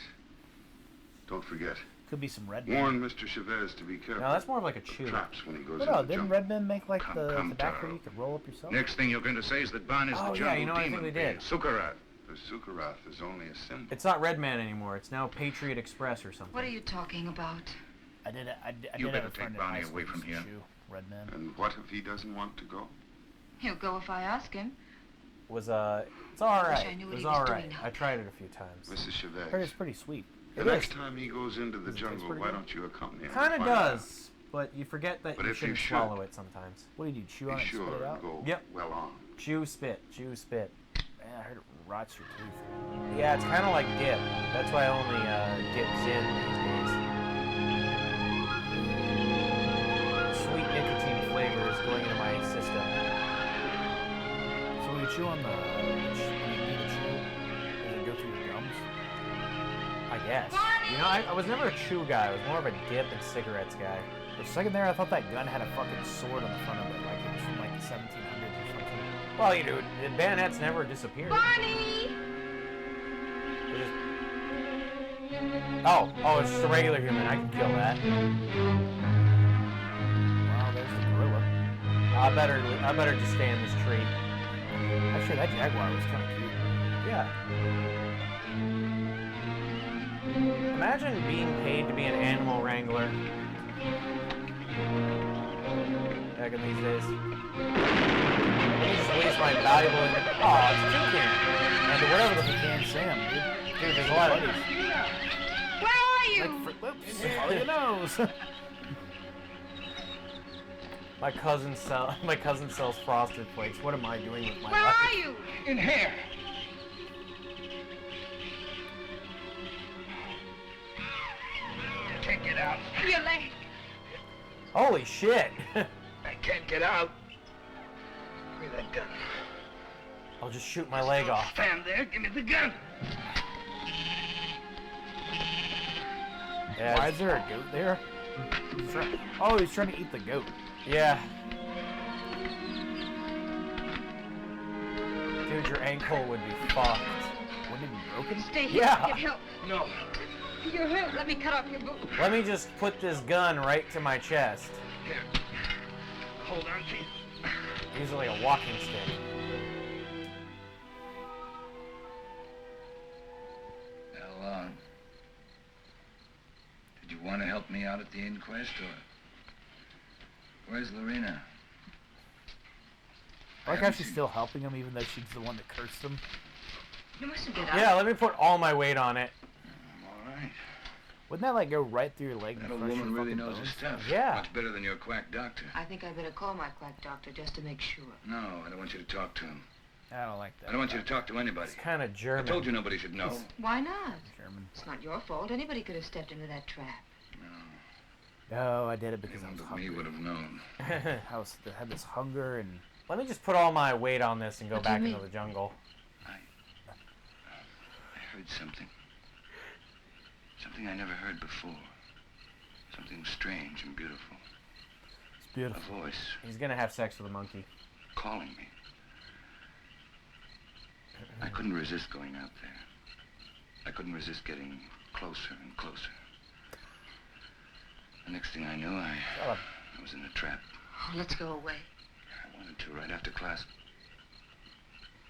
Don't forget. Could be some red men. Warn Mr. Chavez to be careful. No, that's more of like a of chew. traps when he goes What into else? the Didn't jungle. red men make like Come, the come, tobacco Taro. you could roll up yourself? Next thing you're going to say is that Barney's Oh, the yeah, jungle you know, I think demon they did. being Sukarath. The Sukarath is only a symbol. It's not Red Man anymore. It's now Patriot Express or something. What are you talking about? I did You have better a friend take in high Barney school away who from used to here. chew red men. And what if he doesn't want to go? He'll go if I ask him. Was it's all I wish right. I knew It what was he was all doing right. now. I tried it a few times. Mrs. Chavez. Heard it's pretty sweet. The It next is. time he goes into the Tastes jungle, pretty why good. don't you accompany him? Kind of and find out? does, but you forget that But you if you shouldn't should, swallow it sometimes. What do you do? Chew on Be it and sure spit it and out? go Yep. well on. Chew, spit. Chew, spit. Man, I heard it rots your tooth. Yeah, it's kind of like dip. That's why I only dip Zin these days. Sweet nicotine flavor is going into my system. So when you chew on when you do the chew, does it go through your gums? I guess. You know, I was never a chew guy. I was more of a dip and cigarettes guy. For a second there, I thought that gun had a fucking sword on the front of it, like it was from like the 1700s or something. Well, you know, the bayonets never disappeared. Barney! They just... Oh, it's just a regular human. I can kill that. Wow, there's the gorilla. I better just stay in this tree. Actually, that jaguar was kind of cute. Yeah. Imagine being paid to be an animal wrangler. Back in these days. Let me just waste my valuable... Oh, it's a toucan. And whatever the pecan Sam, dude. Dude, there's a lot of... Where are you? Like, whoops, follow your nose. My cousin sells frosted flakes. What am I doing with my Where life? are you? In here. Can't get out. Your leg. Holy shit! I can't get out. Give me that gun. I'll just shoot my leg off. Stand there. Give me the gun. Yeah, Why is there a goat there? Oh, he's trying to eat the goat. yeah. Dude, your ankle would be fucked. Wouldn't it be broken? Stay here. Yeah. Get help. No. You're hurt. Let me cut off your boot. Let me just put this gun right to my chest. Here. Hold on, please. Use it like a walking stick. Well, did you want to help me out at the inquest, or where's Lorena? I like how she's still helping him, even though she's the one that cursed him. You mustn't get out. Yeah, let me put all my weight on it. All right. Wouldn't that like go right through your leg? That and old crush woman your really fucking knows her bones? stuff. Yeah. Much better than your quack doctor. I think I better call my quack doctor just to make sure. No, I don't want you to talk to him. I don't like that. I don't want you to talk to anybody. It's kind of I German. told you nobody should know. Why not? German. It's not your fault. Anybody could have stepped into that trap. No, I did it because I Anyone was but me hungry. would have known. I had this hunger and Let me just put all my weight on this and go What do you back into mean? the jungle. I heard something. Something I never heard before. Something strange and beautiful. it's beautiful. A voice He's gonna have sex with a monkey. calling me. I couldn't resist going out there. I couldn't resist getting closer and closer. The next thing I knew, I was in a trap. Oh, let's go away. I wanted to right after class.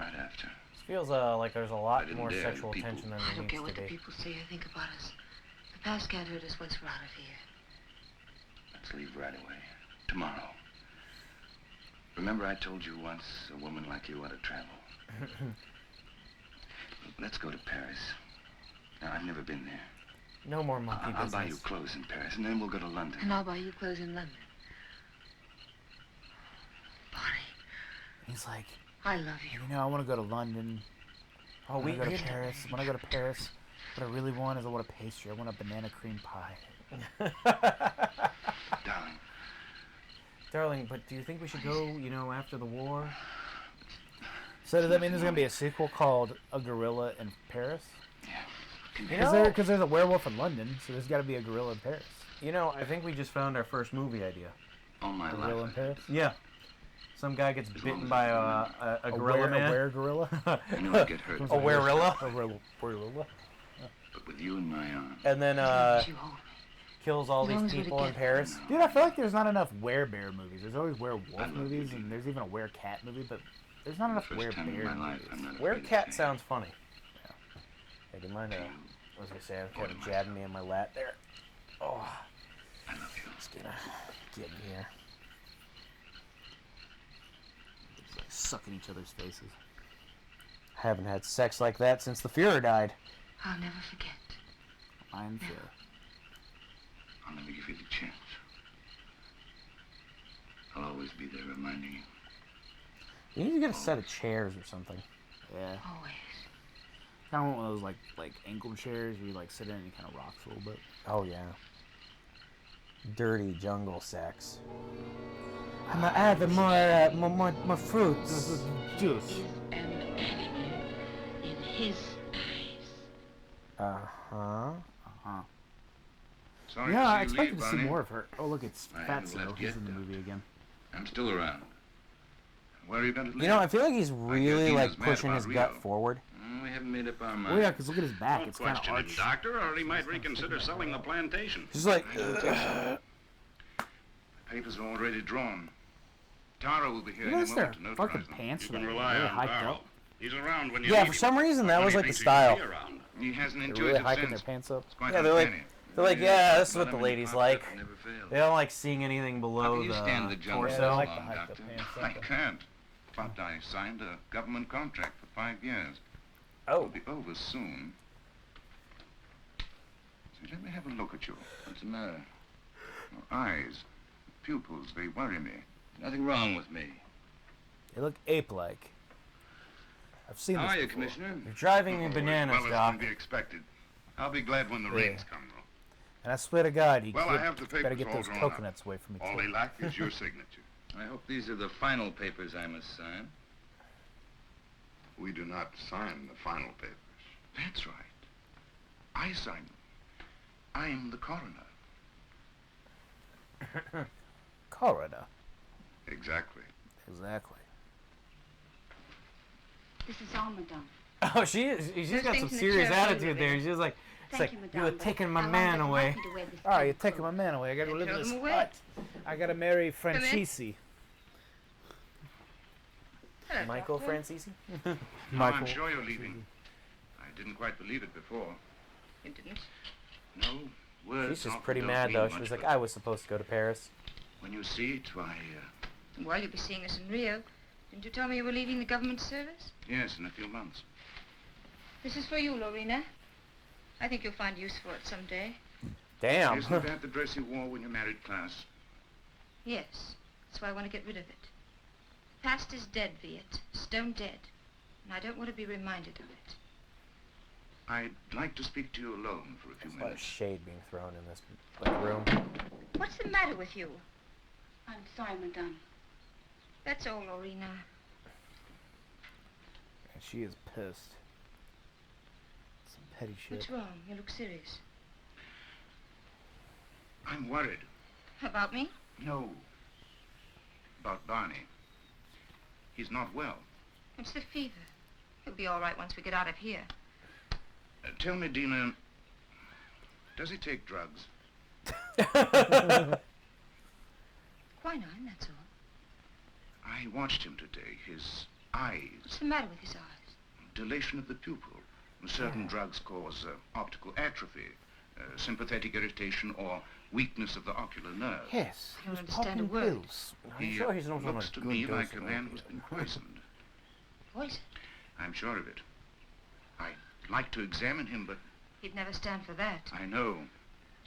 Right after. It's Feels like there's a lot didn't more dare sexual people. tension than I there don't needs care to what the be. people say or think about us. The past can't hurt us once we're out of here. Let's leave right away. Tomorrow. Remember I told you once a woman like you ought to travel? Let's go to Paris. Now, I've never been there. No more monkey I'll business. buy you clothes in Paris, and then we'll go to London. And I'll buy you clothes in London. Barney, He's like, I love you. you know, I want to go to London. Oh, I want to go to Paris. When I go to Paris, what I really want is I want a pastry. I want a banana cream pie. Darling. Darling, but do you think we should go, you know, after the war? So does that mean there's going to be a sequel called A Gorilla in Paris? You know, Because there's a werewolf in London, so there's got to be a gorilla in Paris. you know, I think we just found our first movie idea. All my Gorilla in life. Paris? Yeah. Some guy gets bitten by a gorilla man. A were-gorilla? I knew I'd get hurt. A werewolf. A were-gorilla? But with you in my arms. And then You hold me. kills all As long these as we're people in together. Paris. Dude, I feel like there's not enough were-bear movies. There's always I werewolf love movies, you, and there's even a were-cat movie, but there's not enough First were-bear time in my life, movies. I'm not afraid Where to cat say it. sounds funny. Yeah. Hey, do you mind? I was gonna say, I kind of jabbing me in my lat there. Oh, I love you. just gonna get in here. It's like sucking each other's faces. I haven't had sex like that since the Fuhrer died. I'll never forget. I'm sure. I'll never give you the chance. I'll always be there reminding you. You need to get a set of chairs or something. Yeah. Always. I kind of want one of those like ankle chairs where you like sit in and it kind of rocks a little bit. Oh yeah. Dirty jungle sex. I'm gonna add more fruits. Juice. And in his eyes. Uh-huh. Sorry Yeah, I to see you expected leave, to see Barney. more of her. Oh, look, it's I haven't Fatso. left He's yet, in the though. movie again. I'm still around. Where are you going to live? You know, I feel like he's really like Tina's mad pushing about his gut Rio. forward. We haven't made up our Oh minds. yeah, because look at his back. Don't It's kind of question him, arched. Doctor, or he might reconsider selling the plantation. He's like, The papers are already drawn. Tara will be here You in a notice their moment to fucking notarize them. pants You are can like rely really on hyped Darrell. up. He's around when you yeah, need for him. some reason Or that when was he like the thinks he should style. be around. He hasn't They're enjoyed really it hiking since. their pants up. It's quite Yeah, they're like, uncanny. yeah, this is Let what the him ladies pop like. up, never fails. They don't like seeing anything How below can you stand the the jungle Yeah, torso. they so like long, to hike the Doctor? pants I up. can't. But I signed a government contract for 5 years. Oh, It'll be over soon. See, let me have a look at you. What's the matter? Your eyes, pupils, they worry me. Nothing wrong with me. They look ape-like. I've seen How this are you, before. Commissioner? you're driving me Oh, bananas, as well as Doc. can be expected. I'll be glad when the rains come, though. And I swear to God, you Well, I have the better papers get all those drawn up. coconuts away from me. All too. they lack is your signature. I hope these are the final papers I must sign. We do not sign the final papers. That's right. I sign them. I'm the coroner. Coroner. Exactly. Exactly. This is all, madame. Oh, she's First got things some in the serious chair, attitude baby. there. She's like, it's Thank like, you, you were madame, but taking my how long man does it away. like me to wear this All right, kind you're of taking clothes? my man away. I gotta Then live in throw this them away. hut. I gotta marry Francisi. Hello, Michael Doctor. Francisi? Oh, Michael. I'm sure you're leaving. I didn't quite believe it before. You didn't? No, words She's just often pretty don't mad, mean though. She much, was like, but I was supposed to go to Paris. when you see it, why, Well, you'll be seeing us in Rio. Didn't you tell me you were leaving the government service? yes, in a few months. This is for you, Lorena. I think you'll find use for it someday. Damn. Isn't that the dress you wore when you married Class? Yes. That's why I want to get rid of it. Past is dead, Viet. Stone dead. And I don't want to be reminded of it. I'd like to speak to you alone for a few There's a lot of minutes. shade being thrown in this like, room. What's the matter with you? I'm sorry, madame. That's all, Lorena. And she is pissed. Some petty shit. What's wrong? You look serious. I'm worried. About me? No. About Barney. He's not well. It's the fever. He'll be all right once we get out of here. Tell me, Dina, does he take drugs? Quinine, that's all. I watched him today. His eyes. What's the matter with his eyes? dilation of the pupil. Certain drugs cause optical atrophy, sympathetic irritation, or weakness of the ocular nerve. Yes, I don't understand a word. He sure he's not on looks a to good me dose like a of man who's been poisoned. Poison? I'm sure of it. I'd like to examine him, but He'd never stand for that. I know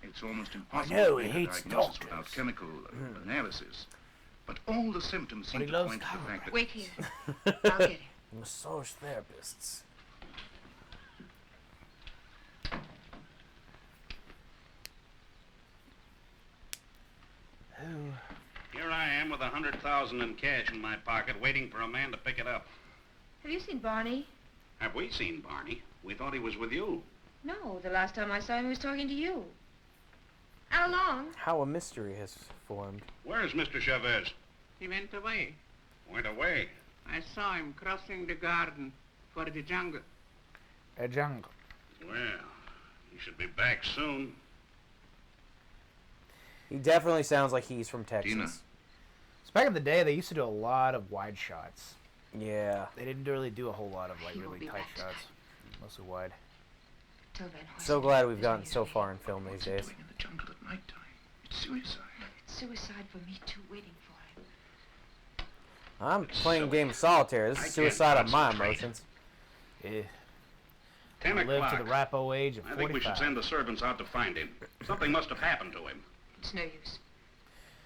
it's almost impossible know, to he make a hates diagnosis doctors. without chemical analysis. But all the symptoms seem he to loves point to the fact that... Wait here. I'll get him. Massage therapists. Here I am with $100,000 in cash in my pocket, waiting for a man to pick it up. Have you seen Barney? Have we seen Barney? We thought he was with you. No, the last time I saw him, he was talking to you. How long? How a mystery has formed. Where's Mr. Chavez? He went away. Went away. I saw him crossing the garden for the jungle. A jungle. Well, he should be back soon. He definitely sounds like he's from Texas. Tina. So back in the day, they used to do a lot of wide shots. Yeah. They didn't really do a whole lot of like He will really be tight back shots. Mostly wide. Till then, So glad we've gotten so far in film these days. Doing in the jungle at nighttime. It's suicide. It's suicide for me, too, waiting for him. I'm playing a game of solitaire. This I is can't suicide of my concentrate. emotions. Yeah. 10 Live o'clock. to the rapo age of I think we should 45. send the servants out to find him. Something must have happened to him. It's no use.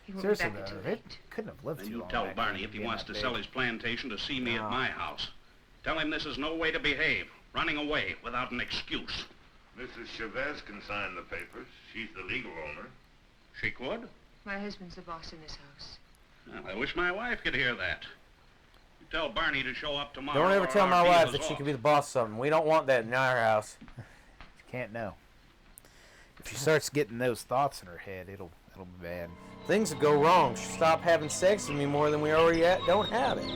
He won't Seriously, be back though, until it late. couldn't have lived Then too you long. tell back Barney then, if he being wants that to sell big. his plantation to see me No. at my house. Tell him this is no way to behave. Running away without an excuse. Mrs. Chavez can sign the papers. She's the legal owner. She could? My husband's the boss in this house. Well, I wish my wife could hear that. You tell Barney to show up tomorrow. Don't ever or tell our my deal wife is that she off. could be the boss of something. We don't want that in our house. Can't know. If she starts getting those thoughts in her head, it'll be bad. Things will go wrong. She'll stop having sex with me more than we already don't have it.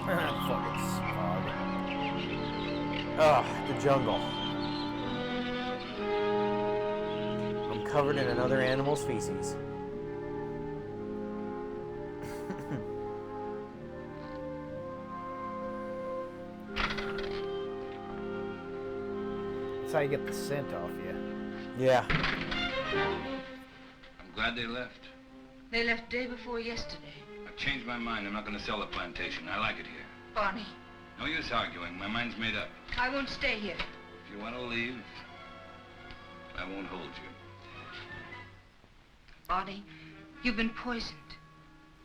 Fucking smog. Ugh, the jungle. I'm covered in another animal's feces. That's how you get the scent off you. Yeah. I'm glad they left. They left day before yesterday. I've changed my mind. I'm not going to sell the plantation. I like it here. Barney, No use arguing. My mind's made up. I won't stay here. If you want to leave, I won't hold you. Barney, you've been poisoned.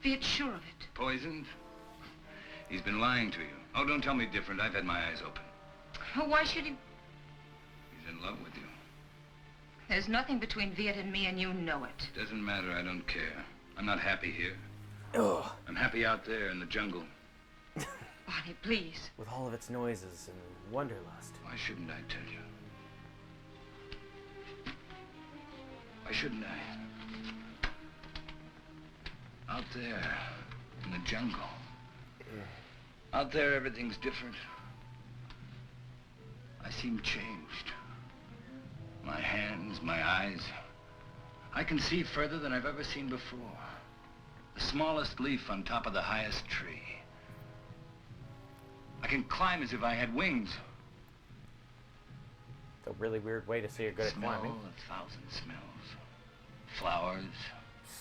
Be sure of it. Poisoned? He's been lying to you. Oh, don't tell me different. I've had my eyes open. Oh, why should he? He's in love with you. There's nothing between Viet and me, and you know it. Doesn't matter. I don't care. I'm not happy here. Ugh. I'm happy out there in the jungle. Barney, please. With all of its noises and wanderlust. Why shouldn't I tell you? Why shouldn't I? Out there in the jungle. Out there, everything's different. I seem changed. My hands, my eyes. I can see further than I've ever seen before. The smallest leaf on top of the highest tree. I can climb as if I had wings. It's a really weird way to say you're good at Smell climbing. 1,000 smells. Flowers,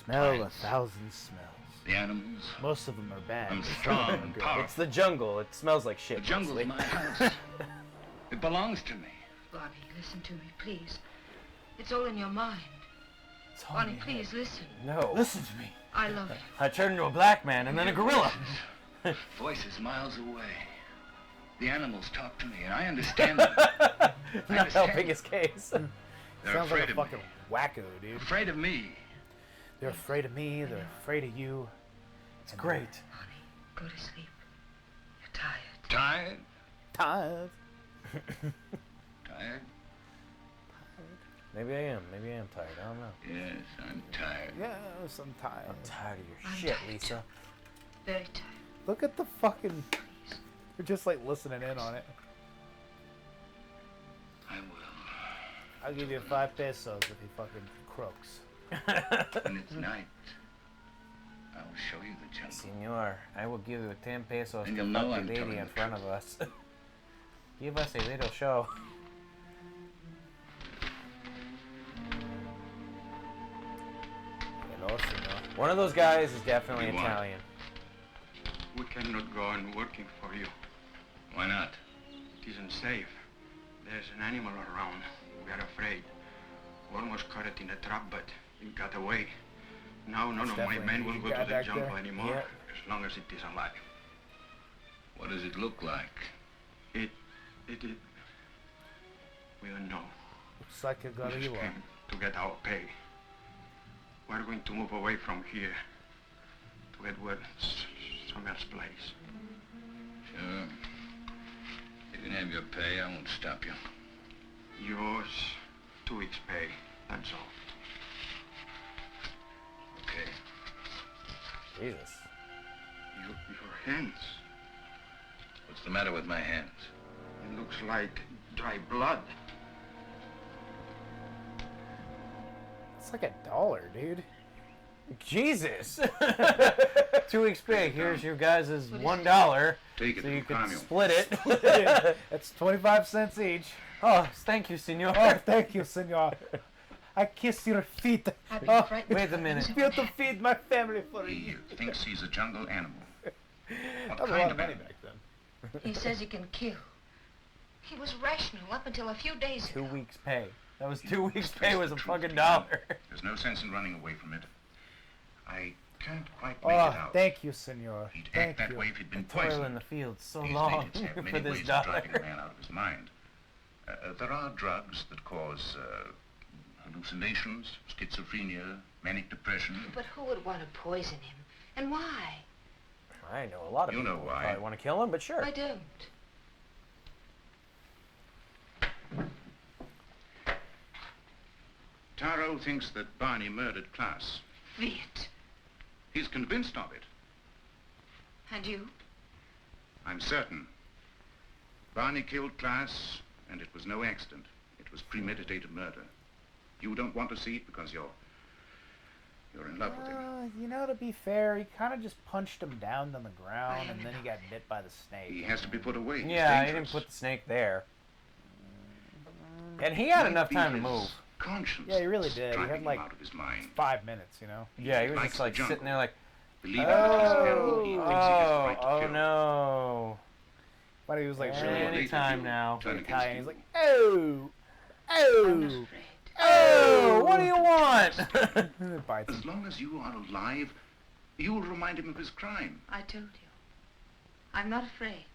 Smell plants, 1,000 smells. the animals. Most of them are bad. I'm but some strong of them are and good. powerful. It's the jungle. It smells like The shit. jungle's mostly. my house. It belongs to me. Barney, listen to me, please. It's all in your mind. It's all Barney, in your please head. listen. No. Listen to me. I love you. I turned into a black man and then a gorilla. Voices miles away. The animals talk to me, and I understand them. Not helping his case. They're Sounds like afraid a of me. fucking wacko, dude. Afraid of me. They're afraid of me. They're afraid of you. It's great. Barney, go to sleep. You're tired. Tired? Tired. Tired? Maybe I am. Maybe I am tired. I don't know. Yes, I'm tired. Yes, I'm tired. I'm tired of your I'm shit, tired. Lisa. Very tired. Look at the fucking. You're just like listening in on it. I will. I'll give you 5 pesos if he fucking croaks. When it's night, I'll show you the jungle. Senor, I will give you 10 pesos And to you'll fuck know the I'm lady telling in the front truth. of us. Give us a little show. Hello, senor. One of those guys is definitely You want? Italian. We cannot go on working for you. Why not? It isn't safe. There's an animal around. We are afraid. We almost caught it in a trap, but it got away. Now none of my men will go to the jungle anymore, as long as it is alive. What does it look like? It... We don't know. Looks like a We just gorilla. came to get our pay. We're going to move away from here to get where some else place. Sure. You can have your pay. I won't stop you. Yours, 2 weeks' pay. That's all. Okay. Jesus. Your hands. What's the matter with my hands? It looks like dry blood. It's like $1, dude. Jesus! 2 weeks pay. Here's your guys' $1. Take it so you from can Samuel. split it. That's 25 cents each. Oh, thank you, senor. Oh, thank you, senor. I kiss your feet. Oh, wait a minute. Feel to feed my family for He you. thinks he's a jungle animal. What That was a kind lot of of money animal? back then. He says he can kill. He was rational up until a few days 2 ago. weeks pay. That was 2 weeks pay was a fucking $1. There's no sense in running away from it. I can't quite make it Oh, out. thank you, senor. He'd Thank act that you. way if he'd been Toil poisoned. in the field so These long natives have many for this ways of dollar. driving a man out of his mind. There are drugs that cause hallucinations, schizophrenia, manic depression. But who would want to poison him? And why? I know a lot of You people know who why. probably want to kill him, but sure. I don't. Taro thinks that Barney murdered Klaus. Viet. He's convinced of it. And you? I'm certain. Barney killed Klaus, and it was no accident. It was premeditated murder. You don't want to see it because you're in love with him. You know, to be fair, he kind of just punched him down on the ground, and then he got bit by the snake. He has to be put away. He's Yeah, he dangerous. didn't put the snake there. And he had Might enough be time to his move. Conscience Yeah, he really did. He driving had him like out of his mind. 5 minutes, you know? Yeah, he was likes just the like jungle. sitting there like, Believing that he's an animal, he thinks he has the right to oh kill. no. But he was like, Really Any later time you now. turn against Italian. you. He's like, oh, I'm not oh, afraid. Oh, what do you want? and it bites As him. long as you are alive, you will remind him of his crime. I told you. I'm not afraid.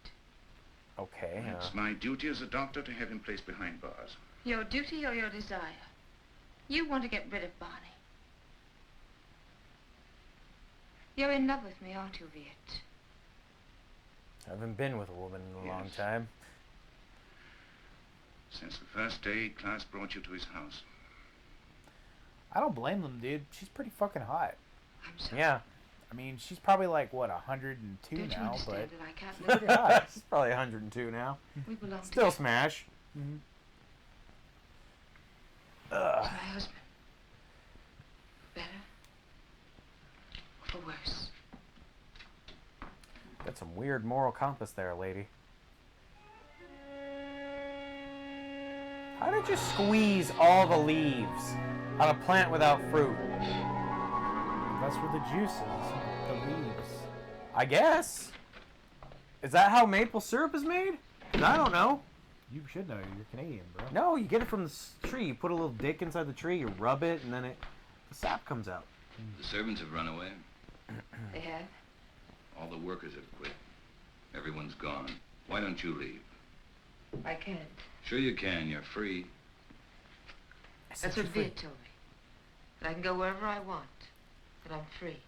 Okay, It's my duty as a doctor to have him placed behind bars. Your duty or your desire? You want to get rid of Barney. You're in love with me, aren't you, Viet? I haven't been with a woman in a long Yes. time. Since the first day Klaus brought you to his house. I don't blame them, dude. She's pretty fucking hot. I'm sorry. Yeah. I mean, she's probably like, what, 102 Don't you now, understand but that I can't live pretty with hot. She's probably 102 now. We belong Still together. smash. Mhm. Ugh. He's my husband. For better or for worse. Got some weird moral compass there, lady. How did you squeeze all the leaves on a plant without fruit? that's where the juice is, the leaves. I guess. Is that how maple syrup is made? 'Cause I don't know. You should know. You're Canadian, bro. No, you get it from the tree. You put a little dick inside the tree, you rub it, and then the sap comes out. The servants have run away. They have? All the workers have quit. Everyone's gone. Why don't you leave? I can't. Sure you can. You're free. That's what Viet told me. That I can go wherever I want. That I'm free.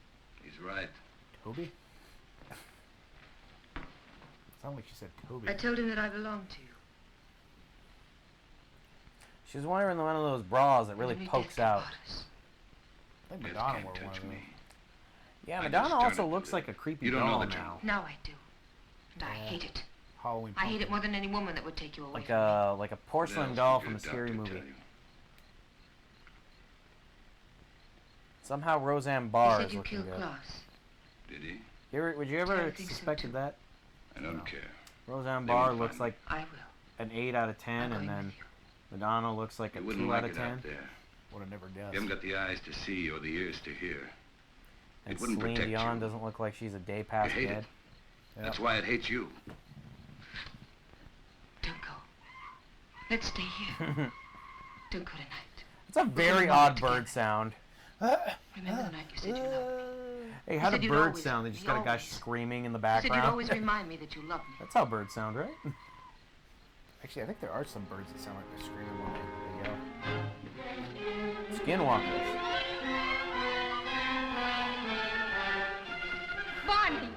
He's right. Toby? Sounded like she said Toby. I told him that I belong to you. She was wearing one of those bras that really Only pokes death can out. part us. I think Death Madonna can't wore one touch of them. me. Yeah, I Madonna just also turned looks into like a creepy You don't know doll the now. jungle. Now I do. And I hate it. Halloween. I hate it pumpkin. more than any woman that would take you away Like from a porcelain What else doll did from your a scary doctor movie. tell you? Somehow Roseanne me. Barr You is said you looking killed good. Klaus. Did he? Would you ever suspected that? I don't care. Roseanne They Barr won't looks find like an 8 out of 10, and then Madonna looks like a You wouldn't 2 like out of it 10. out there. Would have never guessed. You haven't got the eyes to see or the ears to hear. And It wouldn't Celine protect Dion you. doesn't look like she's a day You past hate dead. it. That's why it hates you. Don't go. Let's stay here. Don't go tonight. It's a very odd bird sound. Remember the night you said you loved me? Hey, how You said do you'd birds always- sound? They just you got a guy always- screaming in the You said background. you'd always remind me that you loved me. That's how birds sound, right? Actually, I think there are some birds that sound like they're screaming when they yell. Skinwalkers. Barney!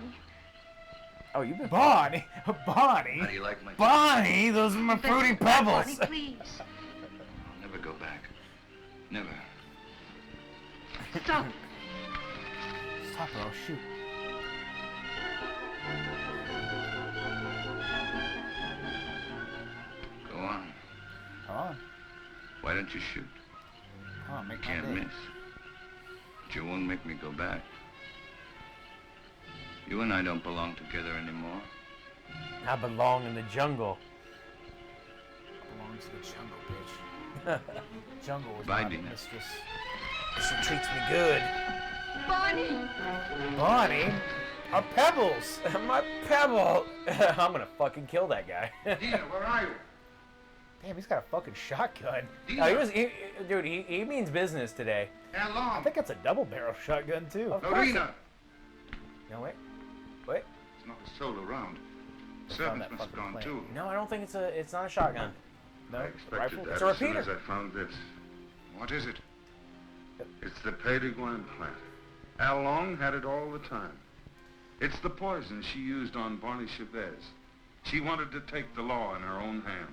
Oh, you've been Bonnie! Bonnie! How do you like my... Bonnie! Those are my fruity pebbles! Barney, please. I'll never go back. Never. Stop. Stop or I'll shoot. Go on. Oh, Why don't you shoot? oh, make my Can't day. miss. But you won't make me go back. You and I don't belong together anymore. I belong in the jungle. Belongs to the jungle, bitch. Jungle was Bye, my Dina. mistress. She treats me good. Barney! Bonnie? Our pebbles! My pebble! I'm gonna fucking kill that guy. Dina, where are you? Damn, he's got a fucking shotgun. Oh, dude, he means business today. How I long? think that's a double barrel shotgun, too. Of No, course Dina. No, wait. There's not a soul around. Servants that must have fucking gone plane. too. No, I don't think it's not a shotgun. No, I the expected rifle? that It's a as soon repeater. as I found this. What is it? It's the Payton plant. Al Long had it all the time. It's the poison she used on Barney Chavez. She wanted to take the law in her own hands.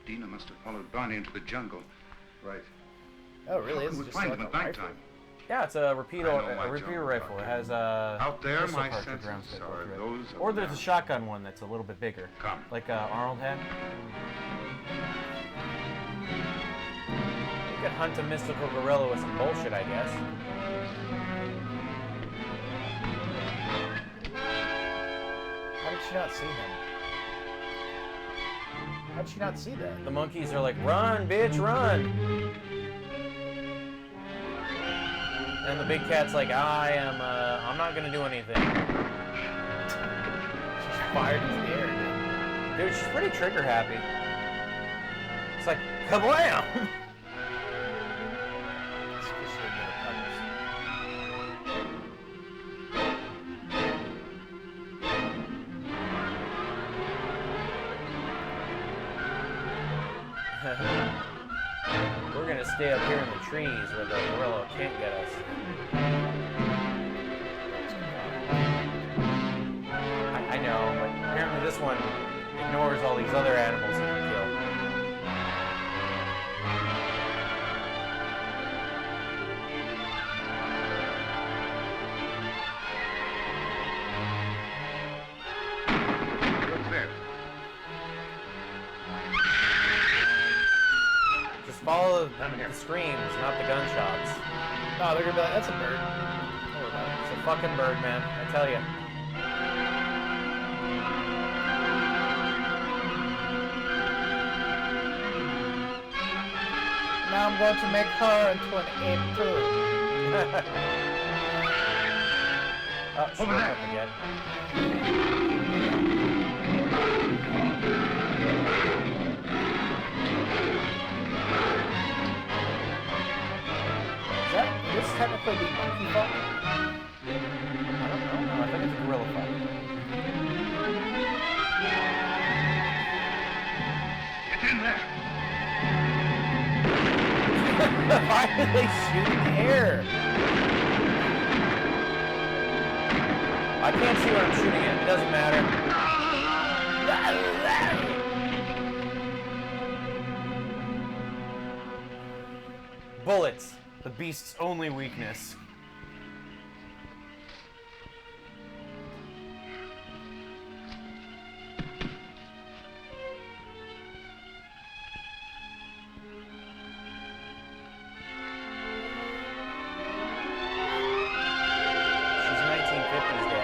Dina must have followed Barney into the jungle. Right. Oh, really? How It's can we just find like him a at rifle. nighttime? Yeah, it's a repeater, I know my a repeater jungle rifle. It doctor. has Out there, pistol my cartridge senses rounds that go are through it. those of Or there's a now. shotgun one that's a little bit bigger, Come. like Arnold had. You could hunt a mystical gorilla with some bullshit, I guess. How did she not see him? How did she not see that? The monkeys are like, run, bitch, run! And the big cat's like, I'm not gonna do anything. She's fired into the air, dude. Dude, she's pretty trigger happy. It's like, kablam! It's 'cause she didn't know the pebbles. We're gonna stay up here in the trees where the gorilla can't get us. I know, but apparently this one ignores all these other animals it can kill. What's that? Just follow the screams, not the gunshots. No, they're gonna be like, that's a bird. Don't worry about it. It's a fucking bird, man. I tell you. Now I'm going to make her into an ape too. Oh, she Over woke there. up again. Is that this technically be monkey fuck? I don't know. No, I think it's a gorilla fight. Get in there. Why did they shoot in the air? I can't see what I'm shooting at. It doesn't matter. Bullets. The beast's only weakness. She's 1950s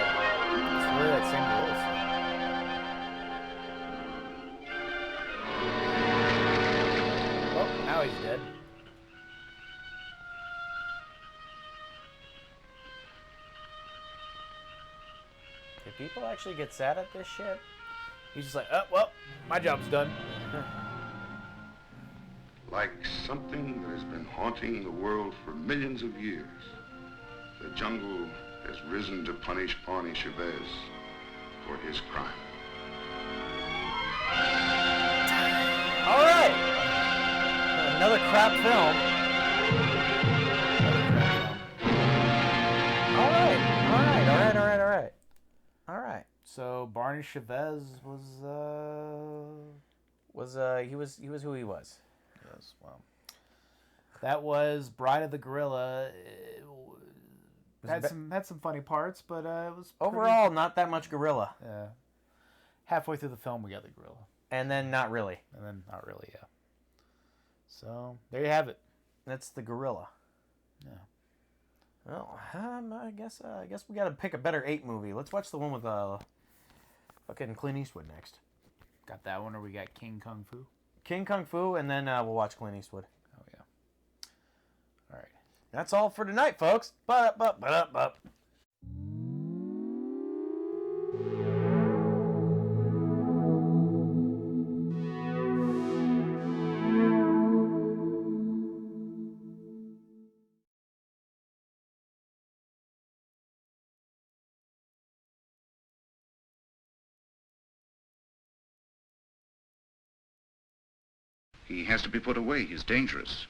Do people actually get sad at this shit? He's just like, oh, well, my job's done. Like something that has been haunting the world for millions of years, the jungle has risen to punish Barney Chavez for his crime. All right. Another crap film. All right. So Barney Chavez he was who he was. Yes, well. That was Bride of the Gorilla. Had some funny parts, but it was overall not that much gorilla. Yeah. Halfway through the film, we got the gorilla, and then not really. Yeah. So there you have it. That's the gorilla. Yeah. Well, I guess we got to pick a better 8 movie. Let's watch the one with fucking Clint Eastwood next. Got that one, or we got King Kung Fu? King Kung Fu, and then we'll watch Clint Eastwood. Oh yeah. All right. That's all for tonight, folks. Ba-da-ba-ba-da-ba. He has to be put away. He's dangerous.